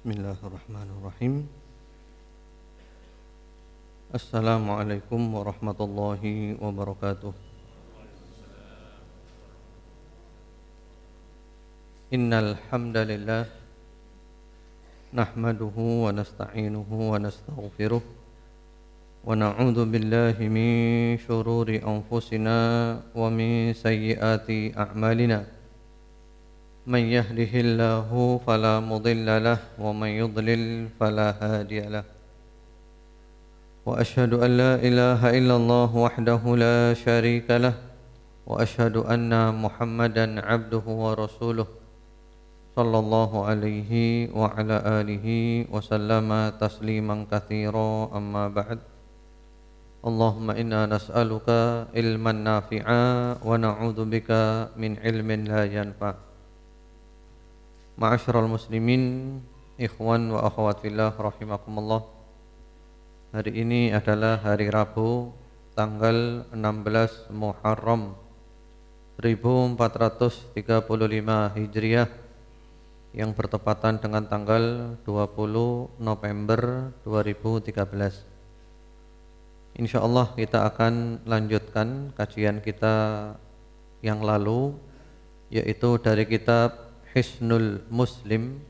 Bismillahirrahmanirrahim. Assalamualaikum warahmatullahi wabarakatuh. Innal hamdalillah nahmaduhu wa nasta'inuhu wa nastaghfiruh wa na'udzu billahi min shururi anfusina wa min sayyiati a'malina. من يهده الله فلا مضل له ومن يضلل فلا هادي له وأشهد أن لا إله إلا الله وحده لا شريك له وأشهد أن محمدا عبده ورسوله صلى الله عليه وعلى آله وسلم تسليما كثيرا أما بعد اللهم إنا نسألك علما نافعا ونعوذ بك من علم لا ينفع. Ma'asyiral muslimin, ikhwan wa akhwat fillah rahimakumullah. Hari ini adalah hari Rabu, tanggal 16 Muharram 1435 Hijriah yang bertepatan dengan tanggal 20 November 2013. Insyaallah kita akan lanjutkan kajian kita yang lalu, yaitu dari kitab Hisnul Muslim,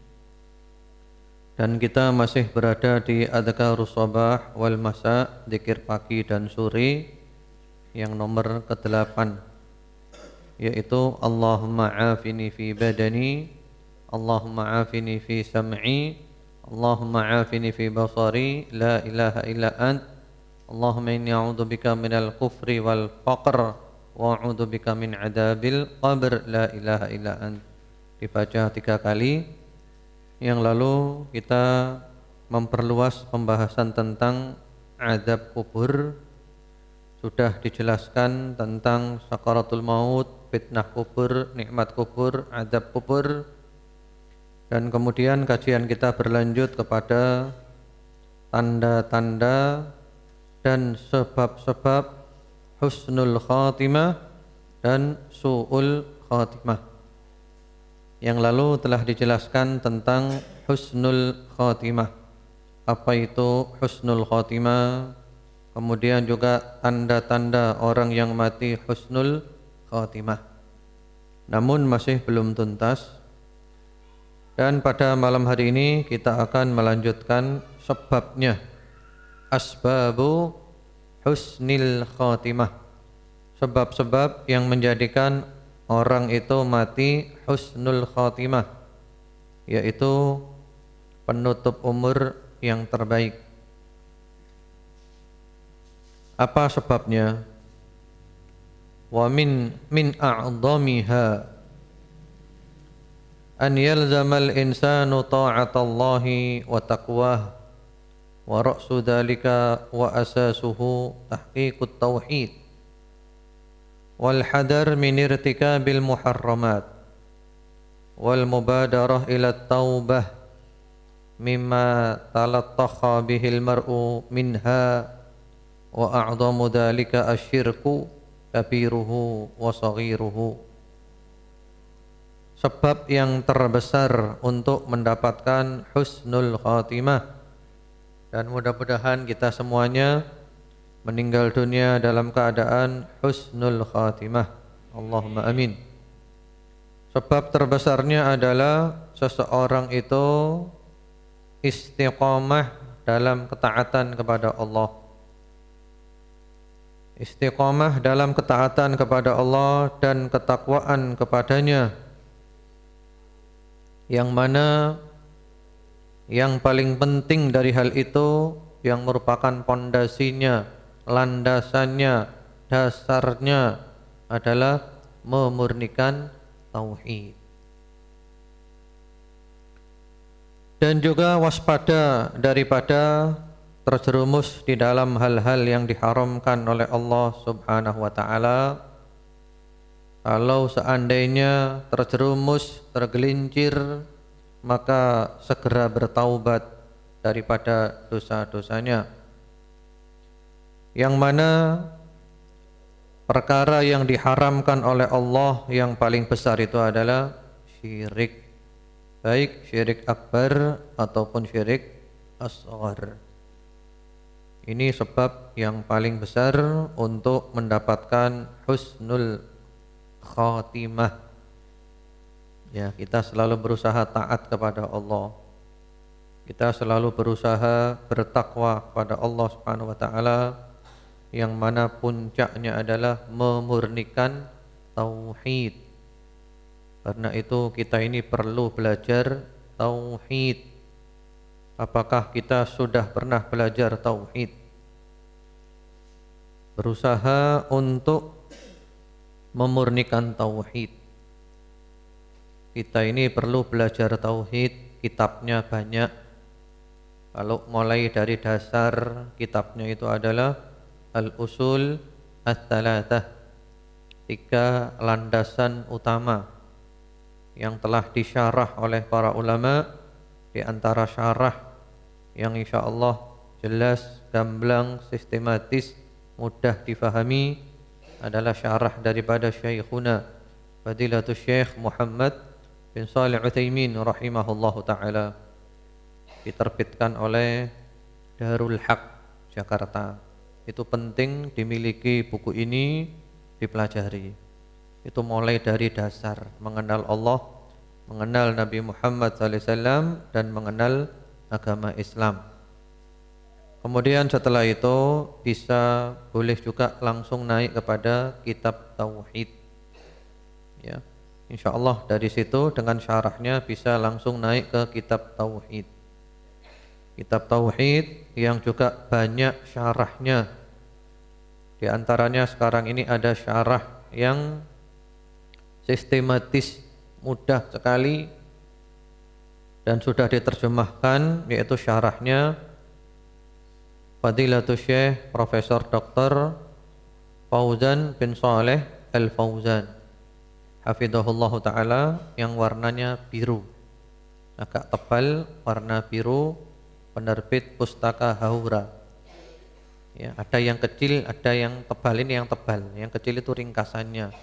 dan kita masih berada di Adhkarus Shabah wal Masa, zikir pagi dan sore, yang nomor ke-8, yaitu Allahumma afini fi badani, Allahumma afini fi sam'i, Allahumma afini fi basari, la ilaha illa ant, Allahumma inni a'udzubika minal kufri wal faqr wa a'udzubika min adabil qabr, la ilaha illa ant. Dibaca 3 kali. Yang lalu kita memperluas pembahasan tentang azab kubur. Sudah dijelaskan tentang sakaratul maut, fitnah kubur, nikmat kubur, azab kubur. Dan kemudian kajian kita berlanjut kepada tanda-tanda dan sebab-sebab husnul khatimah dan su'ul khatimah. Yang lalu telah dijelaskan tentang husnul khatimah. Apa itu husnul khatimah? Kemudian juga tanda-tanda orang yang mati husnul khatimah. Namun masih belum tuntas. Dan pada malam hari ini kita akan melanjutkan sebabnya. Asbabu husnil khatimah. Sebab-sebab yang menjadikan orang itu mati husnul khatimah, yaitu penutup umur yang terbaik. Apa sebabnya? Wa min a'dhamiha an yalzamal insanu ta'atallahi wa taqwah wa ra'su dhalika wa asasuhu tahqiqut tauhid wal hadar min irtikabil muharramat wal mubadarah ila taubah mimma talattaha bihil mar'u minha wa a'dhamu dhalika asyirku kabiruhu wa saghiruhu. Sebab yang terbesar untuk mendapatkan husnul khatimah, dan mudah-mudahan kita semuanya meninggal dunia dalam keadaan husnul khatimah. Allahumma amin. Sebab terbesarnya adalah seseorang itu istiqamah dalam ketaatan kepada Allah. Istiqamah dalam ketaatan kepada Allah dan ketakwaan kepadanya, yang mana yang paling penting dari hal itu, yang merupakan pondasinya, landasannya, dasarnya adalah memurnikan tauhid. Dan juga waspada daripada terjerumus di dalam hal-hal yang diharamkan oleh Allah Subhanahu wa taala. Kalau seandainya terjerumus, tergelincir, maka segera bertaubat daripada dosa-dosanya. Yang mana perkara yang diharamkan oleh Allah yang paling besar itu adalah syirik. baik syirik akbar ataupun syirik asghar. Ini sebab yang paling besar untuk mendapatkan husnul khatimah. Ya, kita selalu berusaha taat kepada Allah. Kita selalu berusaha bertakwa kepada Allah Subhanahu wa taala, yang mana puncaknya adalah memurnikan tauhid. Karena itu kita ini perlu belajar tauhid. Apakah kita sudah pernah belajar tauhid? Berusaha untuk memurnikan tauhid. Kita ini perlu belajar tauhid, kitabnya banyak. Kalau mulai dari dasar, kitabnya itu adalah Al-Usul Ats-Tsalatsah, 3 landasan utama yang telah disyarah oleh para ulama. Di antara syarah yang insya Allah jelas, gamblang, sistematis, mudah difahami adalah syarah daripada Syekhuna Fadilatul Syekh Muhammad bin Shalih Utsaimin rahimahullahu ta'ala, diterbitkan oleh Darul Haq Jakarta. Itu penting dimiliki buku ini, dipelajari. Itu mulai dari dasar, mengenal Allah, mengenal Nabi Muhammad SAW, dan mengenal agama Islam. Kemudian setelah itu bisa boleh juga langsung naik kepada kitab tauhid. Ya, insya Allah dari situ dengan syarahnya bisa langsung naik ke kitab tauhid. Kitab tauhid yang juga banyak syarahnya. Di antaranya sekarang ini ada syarah yang sistematis, mudah sekali, dan sudah diterjemahkan, yaitu syarahnya Fadilatul Syekh Profesor Dr. Fauzan bin Shalih Al-Fauzan hafizahullah ta'ala, yang warnanya biru, agak tebal, warna biru, penerbit Pustaka Haura. Ya, ada yang kecil, ada yang tebal. Ini yang tebal, yang kecil itu ringkasannya.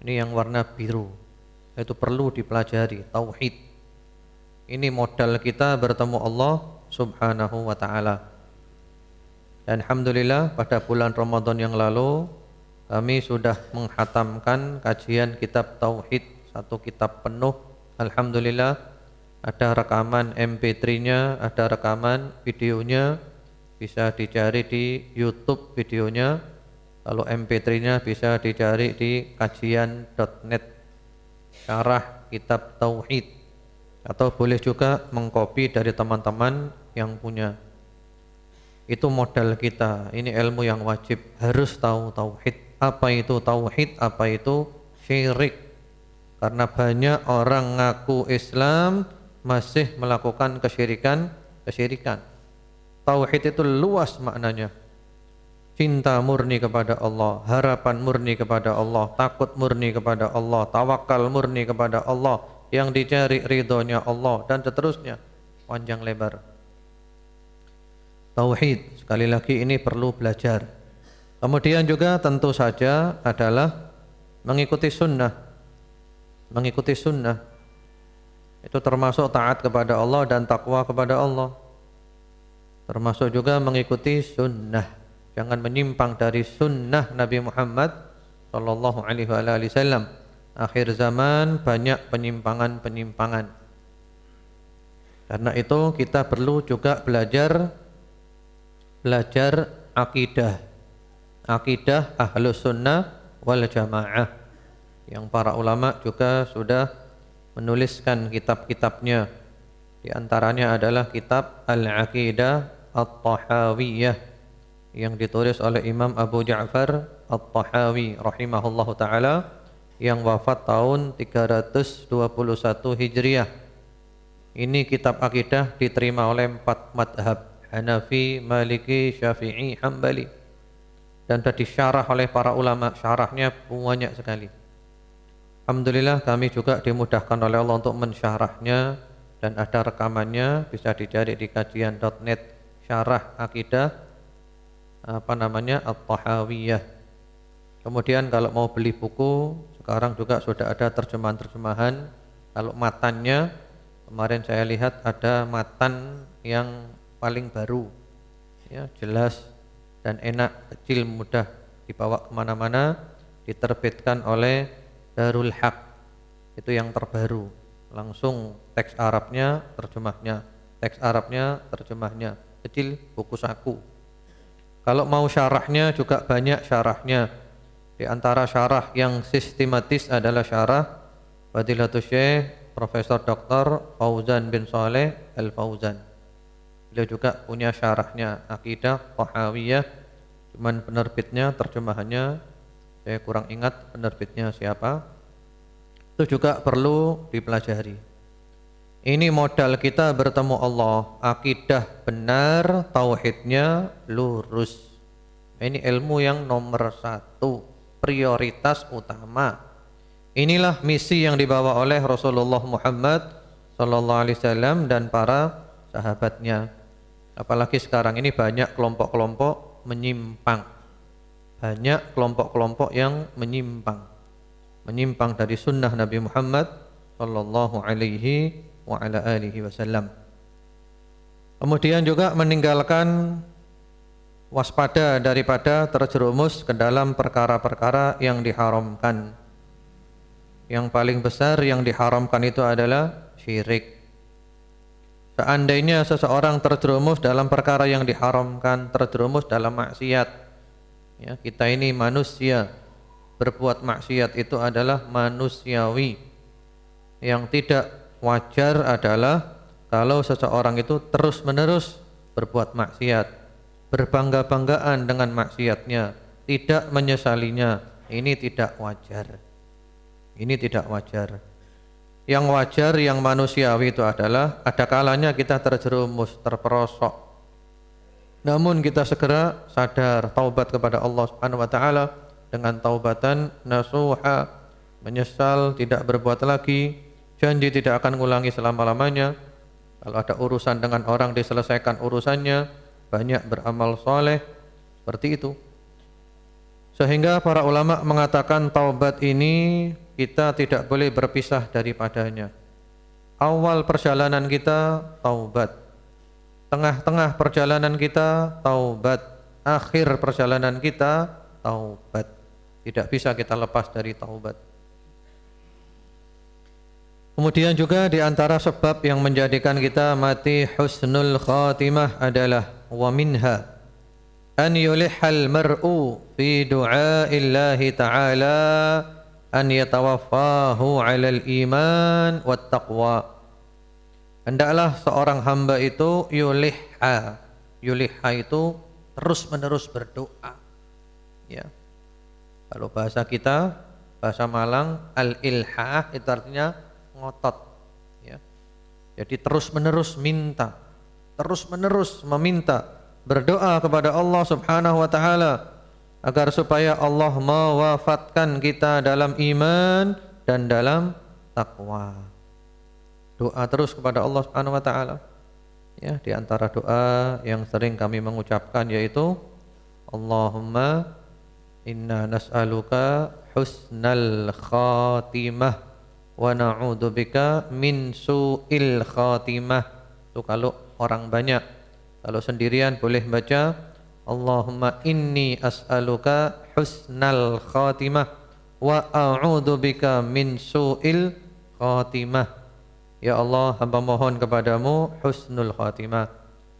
Ini yang warna biru. Itu perlu dipelajari tauhid. Ini modal kita bertemu Allah Subhanahu wa ta'ala. Dan alhamdulillah pada bulan Ramadan yang lalu kami sudah menghatamkan kajian kitab tauhid, 1 kitab penuh. Alhamdulillah, ada rekaman MP3-nya, ada rekaman videonya, bisa dicari di YouTube videonya. Kalau MP3-nya bisa dicari di kajian.net, syarah kitab tauhid, atau boleh juga mengcopy dari teman-teman yang punya. Itu modal kita. Ini ilmu yang wajib, harus tahu tauhid. Apa itu tauhid, apa itu syirik. Karena banyak orang ngaku Islam masih melakukan kesyirikan. Tauhid itu luas maknanya. Cinta murni kepada Allah, harapan murni kepada Allah, takut murni kepada Allah, tawakal murni kepada Allah, yang dicari ridhonya Allah, dan seterusnya, panjang lebar. Tauhid, sekali lagi ini perlu belajar. Kemudian juga tentu saja adalah mengikuti sunnah. Mengikuti sunnah itu termasuk taat kepada Allah dan takwa kepada Allah. Termasuk juga mengikuti sunnah. Jangan menyimpang dari sunnah Nabi Muhammad sallallahu alaihi wasallam. Akhir zaman banyak penyimpangan-penyimpangan. Karena itu kita perlu juga belajar akidah. Akidah Ahlus Sunnah wal Jamaah, yang para ulama juga sudah menuliskan kitab-kitabnya. Di antaranya adalah kitab Al-Aqidah At-Tahawiyah yang ditulis oleh Imam Abu Ja'far At-Tahawi rahimahullahu ta'ala, yang wafat tahun 321 Hijriah. Ini kitab akidah diterima oleh 4 madhab, Hanafi, Maliki, Syafi'i, Hambali, dan sudah disyarah oleh para ulama. Syarahnya banyak sekali. Alhamdulillah kami juga dimudahkan oleh Allah untuk mensyarahnya, dan ada rekamannya, bisa dicari di kajian.net, syarah akidah At-Tahawiyah. Kemudian kalau mau beli buku, sekarang juga sudah ada terjemahan-terjemahan. Kalau matannya Kemarin saya lihat ada matan yang paling baru, ya, jelas dan enak, kecil, mudah dibawa kemana-mana, diterbitkan oleh Darul Haq. Itu yang terbaru, langsung teks Arabnya, terjemahnya, teks Arabnya, terjemahnya, kecil, buku saku. Kalau mau syarahnya juga banyak syarahnya. Di antara syarah yang sistematis adalah syarah Fadilatul Syekh Profesor Dr. Fauzan bin Saleh Al-Fauzan. Beliau juga punya syarahnya Aqidah Tahawiyah, cuman penerbitnya, terjemahannya saya kurang ingat penerbitnya siapa. Itu juga perlu dipelajari. Ini modal kita bertemu Allah, akidah benar, tauhidnya lurus. Ini ilmu yang nomor 1, prioritas utama. Inilah misi yang dibawa oleh Rasulullah Muhammad sallallahu alaihi wasallam dan para sahabatnya. Apalagi sekarang ini banyak kelompok-kelompok menyimpang. Banyak kelompok-kelompok yang menyimpang dari sunnah Nabi Muhammad sallallahu alaihi wa ala alihi wasallam. Kemudian juga meninggalkan waspada daripada terjerumus ke dalam perkara-perkara yang diharamkan. Yang paling besar yang diharamkan itu adalah syirik. Seandainya seseorang terjerumus dalam perkara yang diharamkan, terjerumus dalam maksiat, ya, kita ini manusia, berbuat maksiat itu adalah manusiawi. Yang tidak wajar adalah kalau seseorang itu terus-menerus berbuat maksiat, berbangga-banggaan dengan maksiatnya, tidak menyesalinya. Ini tidak wajar. Ini tidak wajar. Yang wajar, yang manusiawi itu adalah ada kalanya kita terjerumus, terperosok. Namun kita segera sadar, taubat kepada Allah Subhanahu wa taala dengan taubatan nasuha, menyesal, tidak berbuat lagi, janji tidak akan mengulangi selama-lamanya. Kalau ada urusan dengan orang diselesaikan urusannya, banyak beramal soleh, seperti itu. Sehingga para ulama mengatakan taubat ini kita tidak boleh berpisah daripadanya. Awal perjalanan kita taubat, tengah-tengah perjalanan kita taubat, akhir perjalanan kita taubat. Tidak bisa kita lepas dari taubat. Kemudian juga di antara sebab yang menjadikan kita mati husnul khatimah adalah wa minha an yulihal mar'u fi du'aillahi ta'ala an yatawaffahu 'alal iman wat taqwa. Hendaklah seorang hamba itu yulihha itu terus-menerus berdoa. Ya. Kalau bahasa kita, bahasa Malang, al-ilhah itu artinya ngotot. Ya. Jadi terus-menerus minta, terus-menerus meminta, berdoa kepada Allah Subhanahu wa taala agar supaya Allah mewafatkan kita dalam iman dan dalam takwa. Doa terus kepada Allah Subhanahu wa taala. Ya, di antara doa yang sering kami mengucapkan yaitu Allahumma inna nas'aluka husnal khatimah wa na'udzubika min su'il khatimah. Itu kalau orang banyak. Kalau sendirian boleh baca Allahumma inni as'aluka husnal khatimah wa a'udzubika min su'il khatimah. Ya Allah, hamba mohon kepadamu husnul khatimah.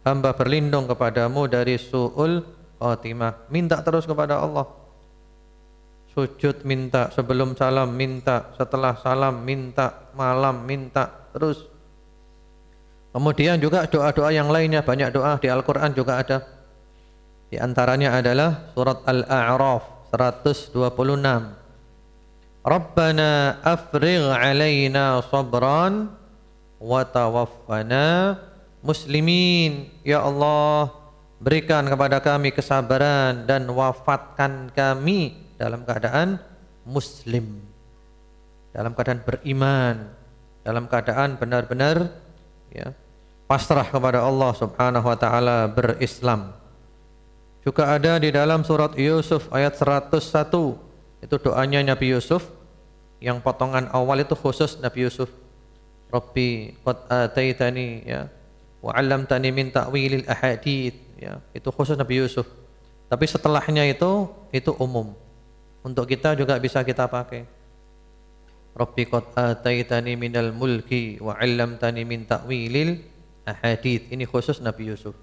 Hamba berlindung kepadamu dari su'ul khatimah. Minta terus kepada Allah. Sujud minta, sebelum salam minta, setelah salam minta, malam minta, terus. Kemudian juga doa-doa yang lainnya, banyak doa di Al-Quran juga ada. Di antaranya adalah surat Al-A'raf 126. Rabbana afrigh alaina sabran wa tawaffana muslimin. Ya Allah, berikan kepada kami kesabaran dan wafatkan kami dalam keadaan muslim, dalam keadaan beriman, dalam keadaan benar-benar ya, pasrah kepada Allah Subhanahu wa taala, berislam. Juga ada di dalam surat Yusuf ayat 101. Itu doanya Nabi Yusuf. Yang potongan awal itu khusus Nabi Yusuf. Rabbi qad ataitani ya wa 'allamtani min ta'wilil ahadits ya. Itu khusus Nabi Yusuf. Tapi setelahnya itu umum. Untuk kita juga bisa kita pakai. Rabbi qad ataitani minal mulki wa 'allamtani min ta'wilil ahadits. Ini khusus Nabi Yusuf.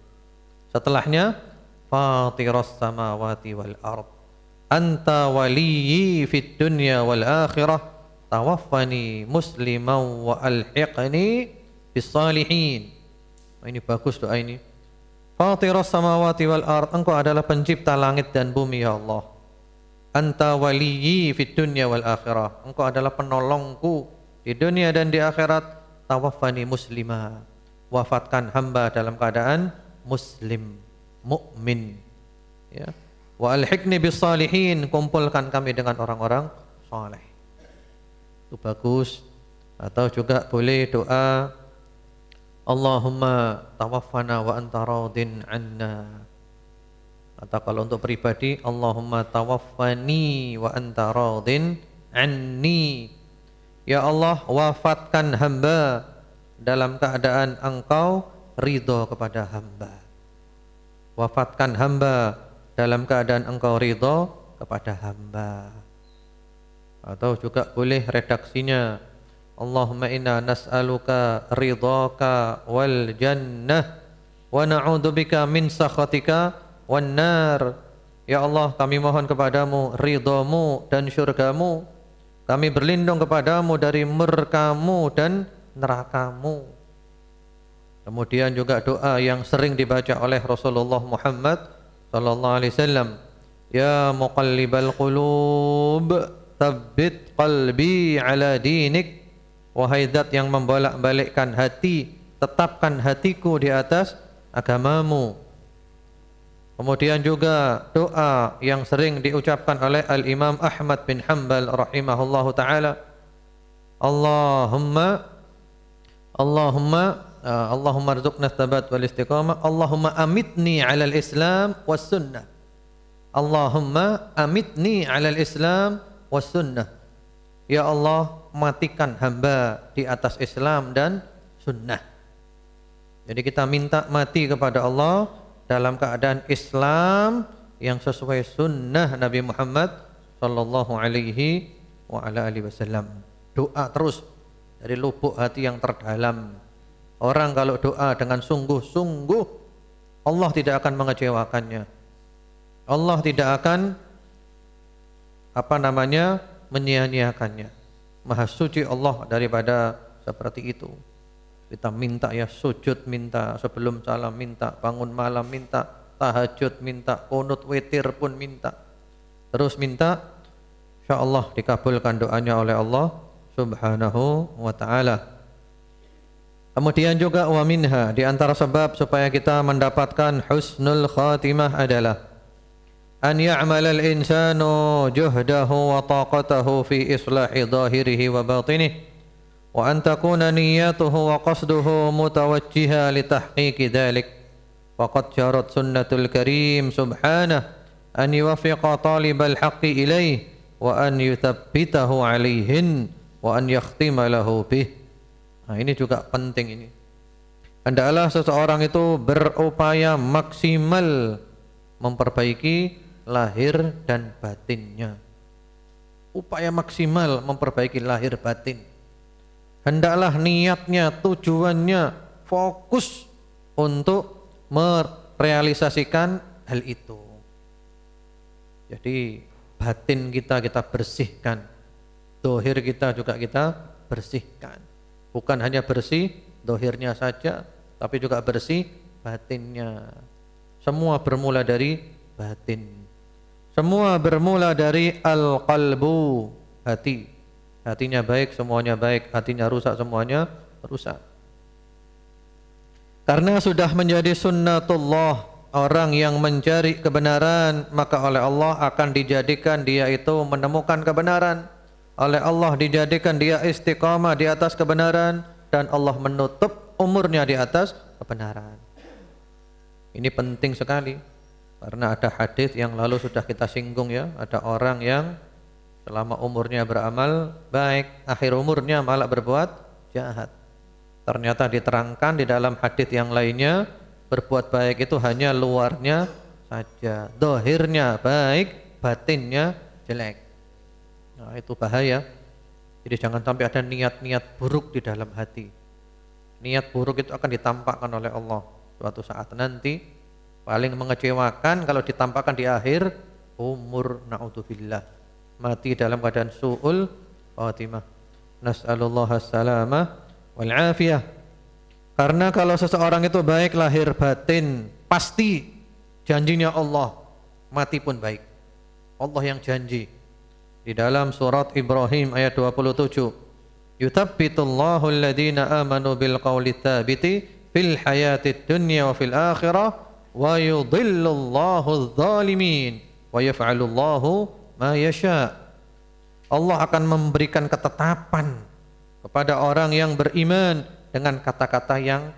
Setelahnya fatiras samawati wal ard anta waliyyi fid dunya wal akhirah tawaffani musliman wa alhiqni bis salihin. Ini bagus doa ini. Fatiras samawati wal ard, engkau adalah pencipta langit dan bumi ya Allah. Anta waliyyi fid dunya wal akhirah, engkau adalah penolongku di dunia dan di akhirat. Tawaffani muslima, wafatkan hamba dalam keadaan muslim, mukmin ya. Wa alhiqni bis salihin, kumpulkan kami dengan orang-orang saleh. Itu bagus. Atau juga boleh doa Allahumma tawaffana wa anta radin anna. Atau kalau untuk pribadi Allahumma tawaffani wa anta radin anni. Ya Allah, wafatkan hamba dalam keadaan engkau ridho kepada hamba. Wafatkan hamba dalam keadaan engkau ridho kepada hamba. Atau juga boleh redaksinya Allahumma inna nas'aluka ridhaka wal jannah wa na'udzubika min sakhatika wan nar. Ya Allah, kami mohon kepadamu ridhamu dan syurgamu. Kami berlindung kepadamu dari murkamu dan nerakamu. Kemudian juga doa yang sering dibaca oleh Rasulullah Muhammad sallallahu alaihi wasallam, ya muqallibal qulub tsabbit qalbi ala dinik. Wahai zat yang membolak-balikkan hati, tetapkan hatiku di atas agamamu. Kemudian juga doa yang sering diucapkan oleh Al-Imam Ahmad bin Hanbal rahimahullahu taala, Allahumma arzuqna tsabat wal istiqamah, Allahumma amitni 'alal Islam was sunnah. Allahumma amitni 'alal Islam was sunnah. Ya Allah, matikan hamba di atas Islam dan sunnah. Jadi kita minta mati kepada Allah dalam keadaan Islam yang sesuai sunnah Nabi Muhammad sallallahu alaihi wa ala alihi wasallam. Doa terus dari lubuk hati yang terdalam. Orang kalau doa dengan sungguh-sungguh, Allah tidak akan mengecewakannya. Allah tidak akan menyia-nyiakannya. Maha suci Allah daripada seperti itu. Kita minta ya sujud, minta sebelum salam, minta bangun malam, minta tahajud, minta qunut witir pun minta. Terus minta, insyaallah dikabulkan doanya oleh Allah Subhanahu wa taala. Kemudian juga wa minha, di antara sebab supaya kita mendapatkan husnul khatimah adalah an ya'mal al-insanu juhdahu wa taqatahu fi islahi zahirihi wa batinihi wa an takuna niyyatuhu wa qasduhu mutawajjiha li tahqiqi dhalik. Faqad jarat sunnatul karim subhanahu an yuwaffiqa talibal haqqi ilayhi wa an yuthabbitahu alaihin wa an yakhtima lahu bih. Nah, ini juga penting ini. Hendaklah seseorang itu berupaya maksimal memperbaiki lahir dan batinnya. Upaya maksimal memperbaiki lahir batin. Hendaklah niatnya, tujuannya fokus untuk merealisasikan hal itu. Jadi batin kita bersihkan, dohir kita juga kita bersihkan. Bukan hanya bersih dohirnya saja, tapi juga bersih batinnya. Semua bermula dari batin. Semua bermula dari al-qalbu, hati. Hatinya baik, semuanya baik. Hatinya rusak, semuanya rusak. Karena sudah menjadi sunnatullah, orang yang mencari kebenaran, maka oleh Allah akan dijadikan dia itu menemukan kebenaran. Oleh Allah dijadikan dia istiqamah di atas kebenaran, dan Allah menutup umurnya di atas kebenaran. Ini penting sekali, karena ada hadis yang lalu sudah kita singgung ya. Ada orang yang selama umurnya beramal baik, akhir umurnya malah berbuat jahat. Ternyata diterangkan di dalam hadits yang lainnya, berbuat baik itu hanya luarnya saja, dohirnya baik, batinnya jelek. Nah, itu bahaya. Jadi jangan sampai ada niat-niat buruk di dalam hati. Niat buruk itu akan ditampakkan oleh Allah suatu saat nanti. Paling mengecewakan kalau ditampakkan di akhir umur, naudzubillah, mati dalam keadaan su'ul khatimah. Nas'alullah as-salamah wal afiyah. Karena kalau seseorang itu baik lahir batin, pasti janjinya Allah, mati pun baik. Allah yang janji. Di dalam surat Ibrahim ayat 27, yuthabbitullahu alladhina amanu bil qawli tsabiti fil hayatid dunya wa fil akhirah wa yudhillullahu adh-dhalimin wa yaf'alullahu ma yasha. Allah akan memberikan ketetapan kepada orang yang beriman dengan kata-kata yang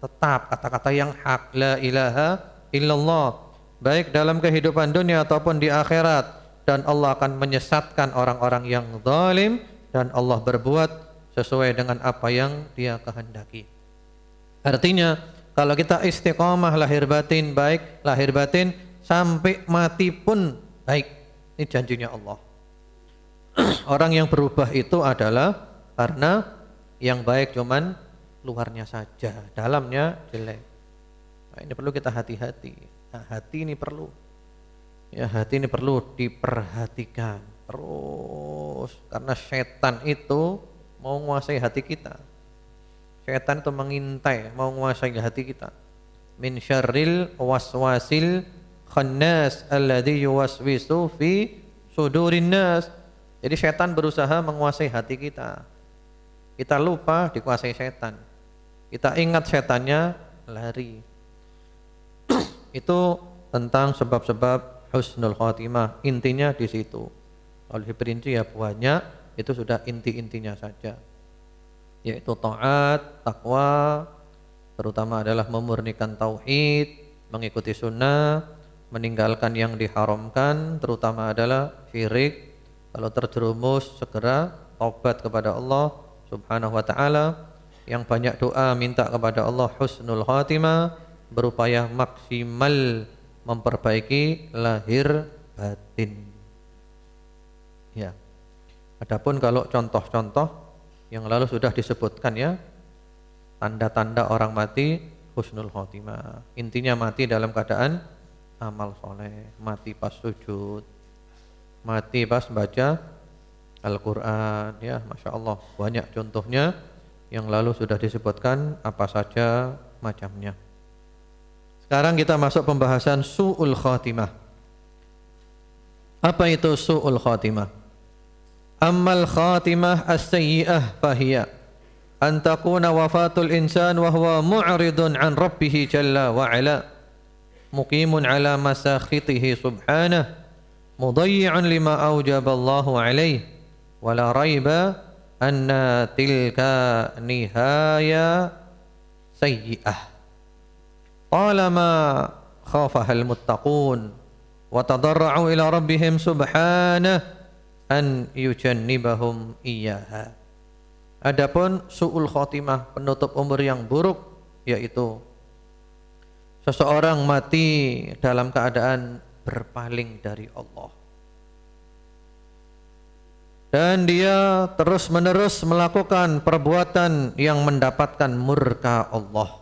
tetap, kata-kata yang hak, la ilaha illallah, baik dalam kehidupan dunia ataupun di akhirat. Dan Allah akan menyesatkan orang-orang yang zalim, dan Allah berbuat sesuai dengan apa yang Dia kehendaki. Artinya kalau kita istiqamah lahir batin baik, lahir batin sampai mati pun baik, ini janjinya Allah. Orang yang berubah itu adalah karena yang baik cuman luarnya saja, dalamnya jelek. Nah, ini perlu kita hati-hati. Nah, hati ini perlu, ya, hati ini perlu diperhatikan terus, karena setan itu mau menguasai hati kita. Setan itu mengintai, mau menguasai hati kita. Min syarril waswasil khannas alladzi yuwaswisu fi sudurin nas. Jadi setan berusaha menguasai hati kita. Kita lupa dikuasai setan. Kita ingat setannya, lari. Itu tentang sebab-sebab husnul khatimah. Intinya di situ. Kalau diperinci ya banyak, itu sudah inti-intinya saja. Yaitu taat, takwa, terutama adalah memurnikan tauhid, mengikuti sunnah, meninggalkan yang diharamkan, terutama adalah syirik. Kalau terjerumus segera taubat kepada Allah Subhanahu wa taala, yang banyak doa minta kepada Allah husnul khatimah, berupaya maksimal memperbaiki lahir batin. Ya. Adapun kalau contoh-contoh yang lalu sudah disebutkan ya, tanda-tanda orang mati husnul khatimah. Intinya mati dalam keadaan amal soleh, mati pas sujud, mati pas baca Al-Quran, ya, Masya Allah, banyak contohnya yang lalu sudah disebutkan apa saja macamnya. Sekarang kita masuk pembahasan su'ul khatimah. Apa itu su'ul khatimah? Ammal khatimah as-sayyi'ah fahiya an takuna wafatul insan wa huwa mu'ridun an rabbih jalla wa ala, muqimun ala masakhitihi subhanahu, mudayyi'un lima awjaballahu alaihi, wala raiba anna tilka nihaya sayyi'ah. Talama khafahal muttaqun wa tadarra'u ila rabbihim subhanahu an yujannibahum iyyaha. Adapun su'ul khatimah, penutup umur yang buruk, yaitu seseorang mati dalam keadaan berpaling dari Allah, dan dia terus-menerus melakukan perbuatan yang mendapatkan murka Allah,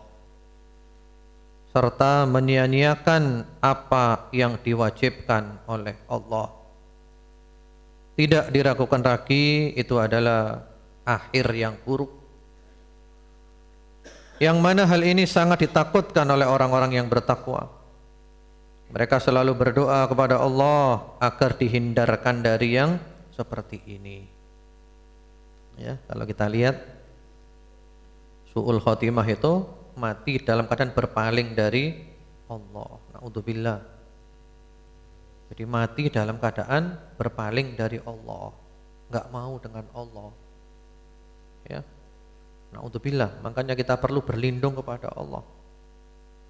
serta menyia-nyiakan apa yang diwajibkan oleh Allah. Tidak diragukan lagi, itu adalah akhir yang buruk, yang mana hal ini sangat ditakutkan oleh orang-orang yang bertakwa. Mereka selalu berdoa kepada Allah agar dihindarkan dari yang seperti ini. Ya, kalau kita lihat su'ul khatimah itu mati dalam keadaan berpaling dari Allah. Na'udzubillah. Jadi mati dalam keadaan berpaling dari Allah, enggak mau dengan Allah. Ya. Na'udzubillah. Makanya kita perlu berlindung kepada Allah.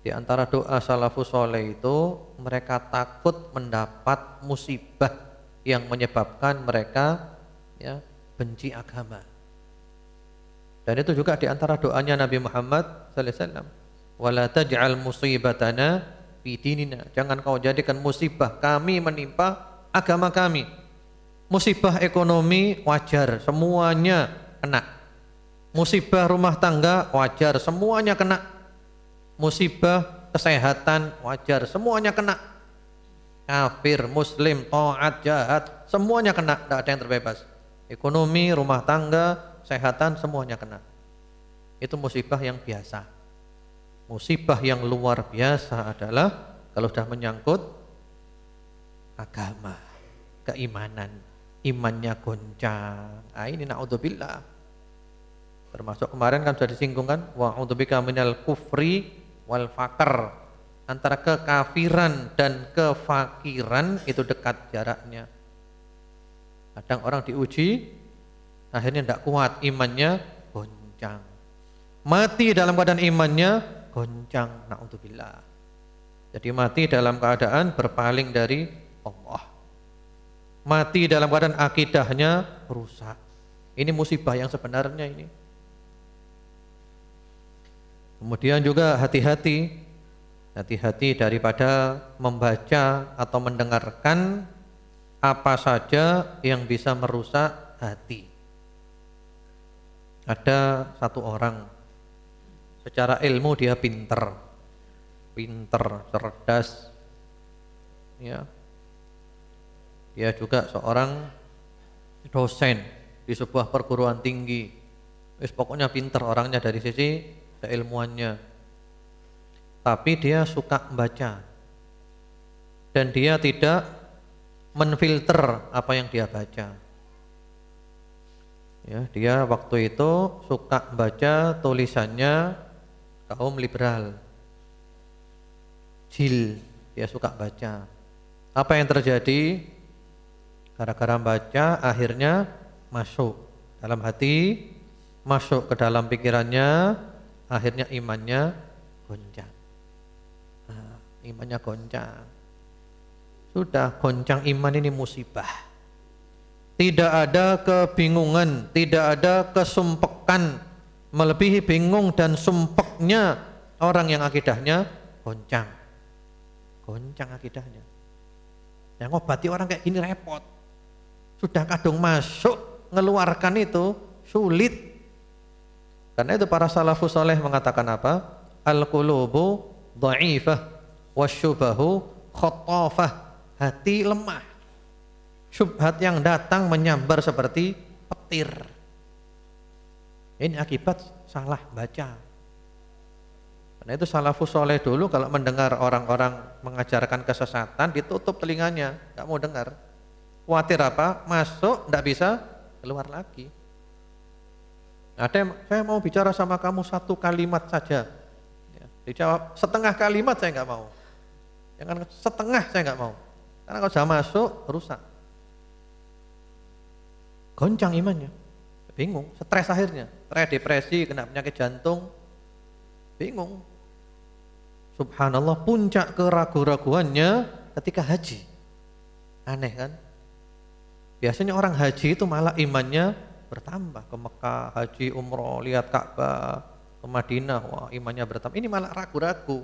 Di antara doa salafus soleh itu, mereka takut mendapat musibah yang menyebabkan mereka, ya, benci agama. Dan itu juga di antara doanya Nabi Muhammad sallallahu alaihi wasallam. Wala taj'al musibatana fi dinina. Jangan kau jadikan musibah kami menimpa agama kami. Musibah ekonomi wajar, semuanya kena. Musibah rumah tangga wajar, semuanya kena. Musibah kesehatan wajar, semuanya kena. Kafir, muslim, taat, jahat, semuanya kena, tidak ada yang terbebas. Ekonomi, rumah tangga, kesehatan, semuanya kena. Itu musibah yang biasa. Musibah yang luar biasa adalah kalau sudah menyangkut agama, keimanan, imannya goncang. Nah, ini na'udzubillah. Termasuk kemarin kan sudah disinggung kan, wa'udzubika minal kufri wal faqr. Antara kekafiran dan kefakiran itu dekat jaraknya. Kadang orang diuji, akhirnya tidak kuat, imannya goncang. Mati dalam keadaan imannya goncang, na'udzubillah. Jadi mati dalam keadaan berpaling dari Allah. Mati dalam keadaan akidahnya rusak. Ini musibah yang sebenarnya ini. Kemudian juga hati-hati daripada membaca atau mendengarkan apa saja yang bisa merusak hati. Ada satu orang, secara ilmu dia pinter, cerdas, ya. Dia juga seorang dosen di sebuah perguruan tinggi. Pokoknya pinter orangnya dari sisi keilmuannya. Tapi dia suka membaca dan dia tidak menfilter apa yang dia baca. Ya, dia waktu itu suka membaca tulisannya kaum liberal, Jil, dia suka baca. Apa yang terjadi? Gara-gara baca akhirnya masuk dalam hati, masuk ke dalam pikirannya, akhirnya imannya goncang. Imannya goncang. Sudah goncang iman ini musibah. Tidak ada kebingungan, tidak ada kesumpekan melebihi bingung dan sumpeknya orang yang akidahnya goncang. Goncang akidahnya. Yang ngobati orang kayak gini repot. Sudah kadung masuk, ngeluarkan itu sulit. Karena itu para salafus saleh mengatakan apa? Al-qulubu dha'ifah wasyubahu khattafah. Hati lemah, syubhat yang datang menyambar seperti petir. Ini akibat salah baca. Karena itu salafus soleh dulu kalau mendengar orang-orang mengajarkan kesesatan ditutup telinganya, nggak mau dengar. Khawatir apa? Masuk nggak bisa keluar lagi. Ada yang, saya mau bicara sama kamu satu kalimat saja. Ya, dijawab setengah kalimat saya nggak mau. Jangan setengah saya nggak mau. Karena kalau sudah masuk rusak. Goncang imannya. Bingung, stres akhirnya. Stres, depresi, kena penyakit jantung. Bingung. Subhanallah, puncak keraguan-raguannya ketika haji. Aneh kan? Biasanya orang haji itu malah imannya bertambah. Ke Mekah, haji, umroh, lihat Ka'bah, ke Madinah, wah imannya bertambah. Ini malah ragu-ragu.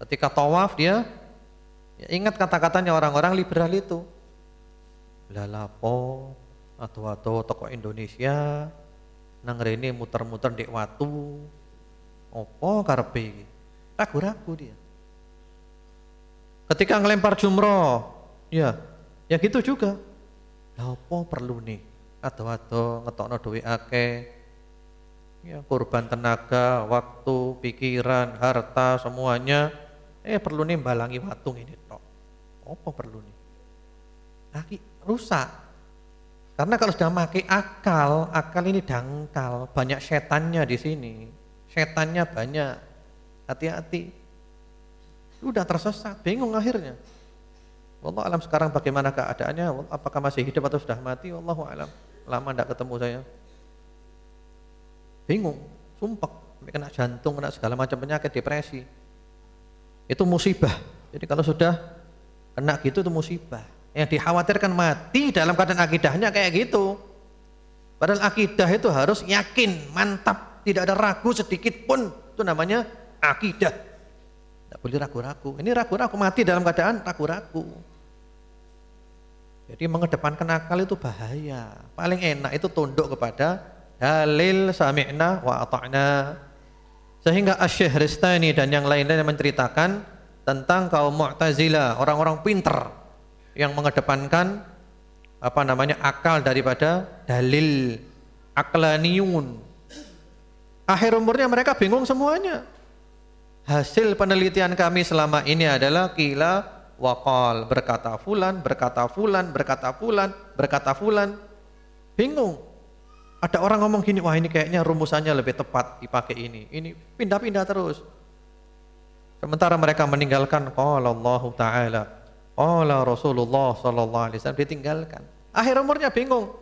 Ketika tawaf dia ya ingat kata-katanya orang-orang liberal itu. Lalapo atau tokoh Indonesia nang rene muter-muter ndek watu. Opo karepe iki? Ragu-ragu dia. Ketika ngelempar jumroh, ya gitu juga. Lah opo perlu nih? Atau ngetokno duwe akeh. Ya korban tenaga, waktu, pikiran, harta semuanya perlu nih balangi watung ini tok. Apa perlu nih? Rusak. Karena kalau sudah pakai akal ini dangkal, banyak setannya di sini. Setannya banyak. Hati-hati. Sudah tersesat, bingung akhirnya. Wallahu alam sekarang bagaimana keadaannya? Apakah masih hidup atau sudah mati? Wallahu alam. Lama enggak ketemu saya. Bingung, sumpek, kena jantung, kena segala macam penyakit, depresi. Itu musibah. Jadi kalau sudah kena gitu itu musibah. Yang dikhawatirkan mati dalam keadaan akidahnya kayak gitu. Padahal akidah itu harus yakin, mantap, tidak ada ragu sedikit pun. Itu namanya akidah. Tidak boleh ragu-ragu. Ini ragu-ragu, mati dalam keadaan ragu-ragu. Jadi mengedepankan akal itu bahaya. Paling enak itu tunduk kepada dalil sami'na wa ata'na. Sehingga Asy-Syaikh Ristani dan yang lain-lain menceritakan tentang kaum Mu'tazilah, orang-orang pinter yang mengedepankan akal daripada dalil, aqlaniyun. Akhir umurnya mereka bingung semuanya. Hasil penelitian kami selama ini adalah qila waqal, berkata fulan, berkata fulan, berkata fulan, berkata fulan. Bingung. Ada orang ngomong gini, wah ini kayaknya rumusannya lebih tepat dipakai ini. Ini pindah-pindah terus. Sementara mereka meninggalkan qala Allah Ta'ala, qala Rasulullah sallallahu alaihi wasallam, ditinggalkan. Akhir umurnya bingung.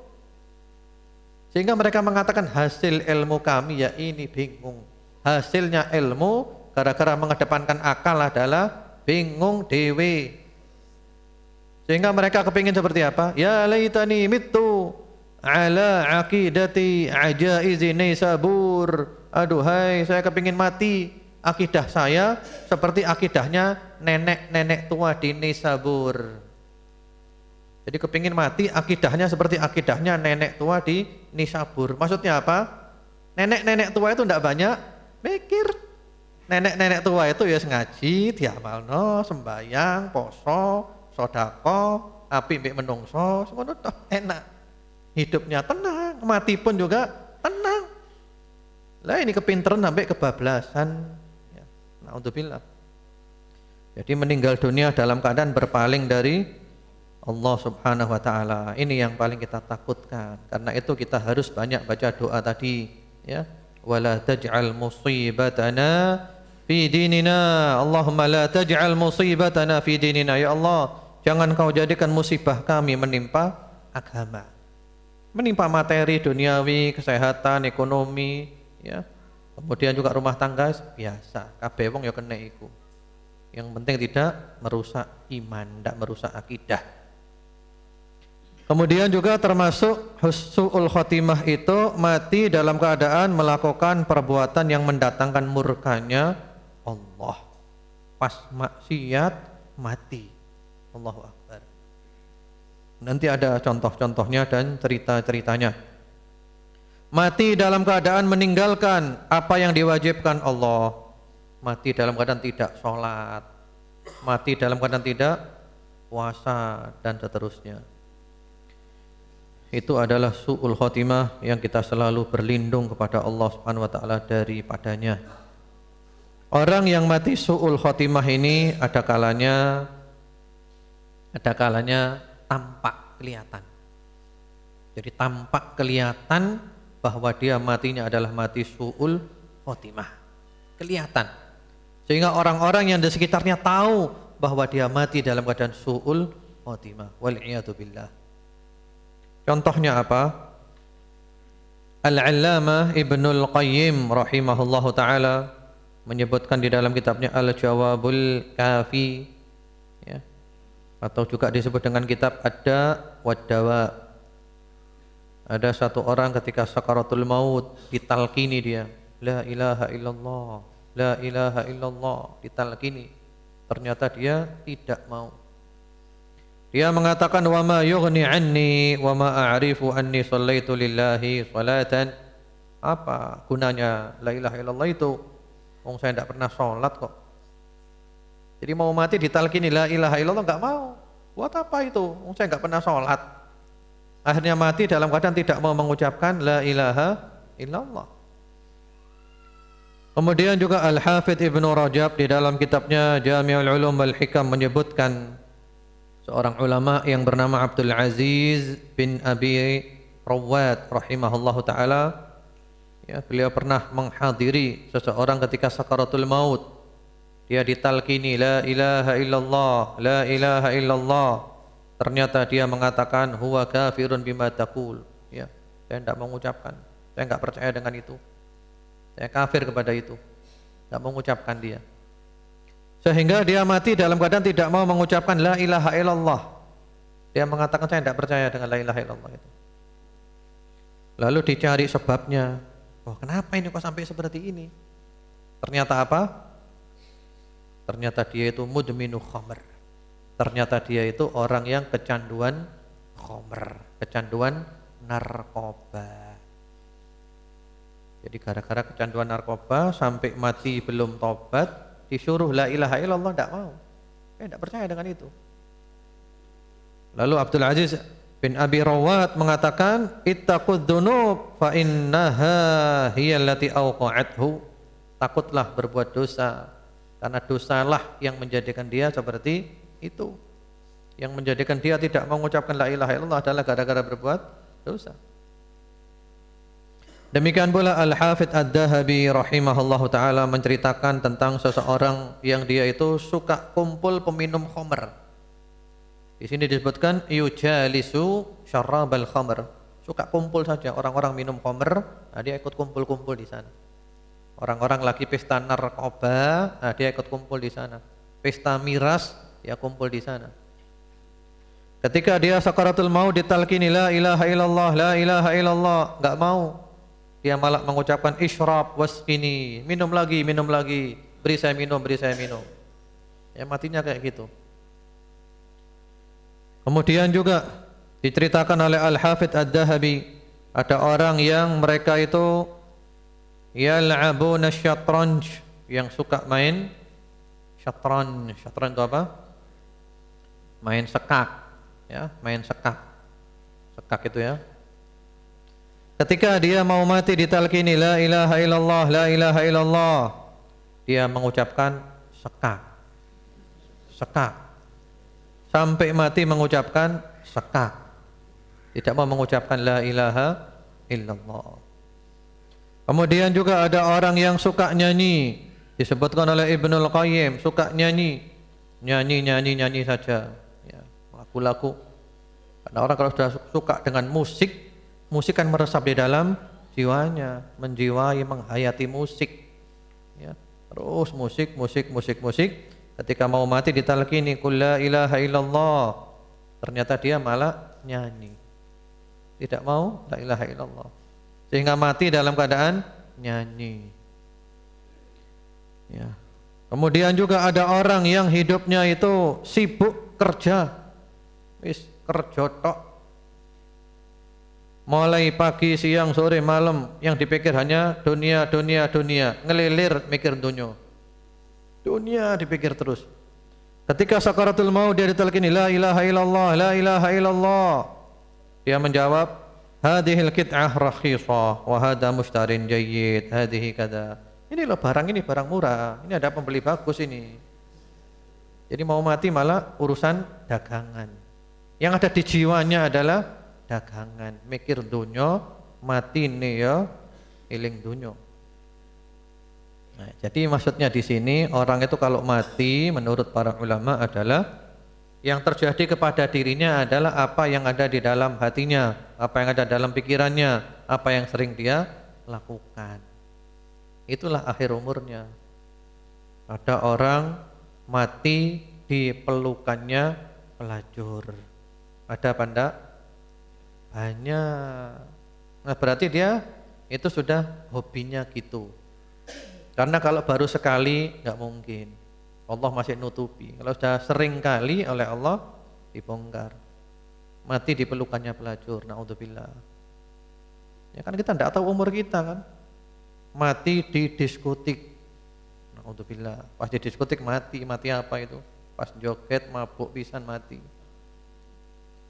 Sehingga mereka mengatakan hasil ilmu kami ya ini bingung. Hasilnya ilmu gara-gara mengedepankan akal adalah bingung dewe. Sehingga mereka kepingin seperti apa? Ya laitani mittu ala aqidati ajaizi Naisabur. Aduhai, saya kepingin mati, akidah saya seperti akidahnya nenek-nenek tua di Naisabur. Jadi kepingin mati akidahnya seperti akidahnya nenek tua di Naisabur. Maksudnya apa? Nenek-nenek tua itu tidak banyak mikir. Nenek-nenek tua itu ya ngaji, diamalno, sembayang, poso, sedekah, apik mbek menungso, semono tok enak. Hidupnya tenang, mati pun juga tenang. Lah ini kepinteran sampai kebablasan. Ya, naudzubillah. Jadi meninggal dunia dalam keadaan berpaling dari Allah Subhanahu wa taala. Ini yang paling kita takutkan. Karena itu kita harus banyak baca doa tadi, ya. Wala taj'al musibatana fi dinina. Allahumma la taj'al musibatana fi dinina. Ya Allah, jangan kau jadikan musibah kami menimpa agama. Menimpa materi duniawi, kesehatan, ekonomi, ya. Kemudian juga rumah tangga biasa. Kabeh wong ya kena iku. Yang penting tidak merusak iman, tidak merusak akidah. Kemudian juga termasuk husnul khotimah itu mati dalam keadaan melakukan perbuatan yang mendatangkan murkanya Allah. Pas maksiat mati. Allahu Akbar. Nanti ada contoh-contohnya dan cerita-ceritanya. Mati dalam keadaan meninggalkan apa yang diwajibkan Allah. Mati dalam keadaan tidak sholat. Mati dalam keadaan tidak puasa dan seterusnya. Itu adalah su'ul khotimah yang kita selalu berlindung kepada Allah Subhanahu wa taala daripadanya. Orang yang mati su'ul khotimah ini ada kalanya tampak kelihatan. Jadi tampak kelihatan bahwa dia matinya adalah mati su'ul khotimah. Kelihatan. Sehingga orang-orang yang di sekitarnya tahu bahwa dia mati dalam keadaan su'ul khotimah. Wal'iyadu billah. Contohnya apa? Al-Allamah Ibnul Qayyim rahimahullahu ta'ala menyebutkan di dalam kitabnya Al-Jawabul Kafi, ya, atau juga disebut dengan kitab Ad-Da' wad-Dawa. Ada satu orang ketika sakaratul maut ditalkini dia, la ilaha illallah, la ilaha illallah, ditalkini. Ternyata dia tidak mau. Dia mengatakan wa ma yughni anni wa ma a'rifu anni shallaitu lillahi salatan. Apa gunanya la ilaha illallah itu? Wong saya tidak pernah sholat kok. Jadi mau mati ditalkini la ilaha illallah enggak mau. Buat apa itu? Wong saya enggak pernah sholat. Akhirnya mati dalam keadaan tidak mau mengucapkan la ilaha illallah. Kemudian juga Al-Hafidz Ibnu Rajab di dalam kitabnya Jami'ul Ulum wal Hikam menyebutkan seorang ulama yang bernama Abdul Aziz bin Abi Rawat rahimahullahu taala, ya, beliau pernah menghadiri seseorang ketika sakaratul maut. Dia ditalkini la ilaha illallah, la ilaha illallah. Ternyata dia mengatakan huwa kafirun bima taqul. Ya, saya tidak mengucapkan. Saya enggak percaya dengan itu. Saya kafir kepada itu. Enggak mengucapkan dia. Sehingga dia mati dalam keadaan tidak mau mengucapkan la ilaha illallah. Dia mengatakan saya tidak percaya dengan la ilaha illallah itu. Lalu dicari sebabnya. Oh, kenapa ini kok sampai seperti ini? Ternyata apa? Ternyata dia itu mudminu khamr. Ternyata dia itu orang yang kecanduan khamr, kecanduan narkoba. Jadi gara-gara kecanduan narkoba sampai mati belum tobat, disuruh la ilaha illallah, tidak mau. Tidak percaya dengan itu. Lalu Abdul Aziz bin Abi Rawat mengatakan, ittaqud dzunub fa innaha hiyallati awqa'athu. Takutlah berbuat dosa, karena dosalah yang menjadikan dia seperti itu. Yang menjadikan dia tidak mengucapkan la ilaha illallah adalah gara-gara berbuat dosa. Demikian pula Al-Hafidz Ad-Dahabi rahimahullahu taala menceritakan tentang seseorang yang dia itu suka kumpul peminum khamr. Di sini disebutkan yujalisu syarabal khamr. Suka kumpul saja orang-orang minum khamr, nah dia ikut kumpul-kumpul di sana. Orang-orang lagi pesta narkoba, nah dia ikut kumpul di sana. Pesta miras, dia kumpul di sana. Ketika dia sakaratul maut ditalqini la ilaha illallah, la ilaha illallah, enggak mau. Dia malah mengucapkan isyrab wasqini, minum lagi, beri saya minum, beri saya minum. Ya matinya kayak gitu. Kemudian juga diceritakan oleh Al-Hafidz Ad-Dahabi, ada orang yang mereka itu yal'abuna syatranj, yang suka main syatranj. Syatranj itu apa? Main sekak, ya, main sekak. Sekak itu ya. Ketika dia mau mati ditalqini la ilaha illallah, la ilaha illallah, dia mengucapkan sekak. Sekak. Sampai mati mengucapkan sekak. Tidak mau mengucapkan la ilaha illallah. Kemudian juga ada orang yang suka nyanyi, disebutkan oleh Ibnul Qayyim, suka nyanyi saja, ya, lagu-lagu. Karena orang kalau sudah suka dengan musik, musik kan meresap di dalam jiwanya, menjiwai, menghayati musik, ya. Terus musik. Ketika mau mati ditalqini qul la ilaha illallah, ternyata dia malah nyanyi, tidak mau la ilaha illallah, sehingga mati dalam keadaan nyanyi, ya. Kemudian juga ada orang yang hidupnya itu sibuk kerja, wis kerja tok, mulai pagi, siang, sore, malam, yang dipikir hanya dunia, ngelilir mikir dunia dipikir terus. Ketika sakaratul maut dia ditalqini la ilaha illallah, la ilaha illallah, dia menjawab hadhil qit'ah rakhisah wa hadha mushtarin jayyid, hadhihi kada. Ini loh barang, ini barang murah, ini ada pembeli bagus ini. Jadi mau mati malah urusan dagangan. Yang ada di jiwanya adalah dagangan, mikir dunya, mati nih ya eling dunya. Nah, jadi maksudnya di sini orang itu kalau mati menurut para ulama adalah yang terjadi kepada dirinya adalah apa yang ada di dalam hatinya, apa yang ada dalam pikirannya, apa yang sering dia lakukan. Itulah akhir umurnya. Ada orang mati di pelukannya pelacur. Ada apa enggak? Banyak. Nah, berarti dia itu sudah hobinya gitu. Karena kalau baru sekali nggak mungkin, Allah masih nutupi. Kalau sudah sering kali oleh Allah dibongkar. Mati di pelukannya pelacur, naudzubillah. Ya kan kita tidak tahu umur kita kan. Mati di diskotik, naudzubillah. Pas di diskotik mati apa itu? Pas joget mabuk pisan mati.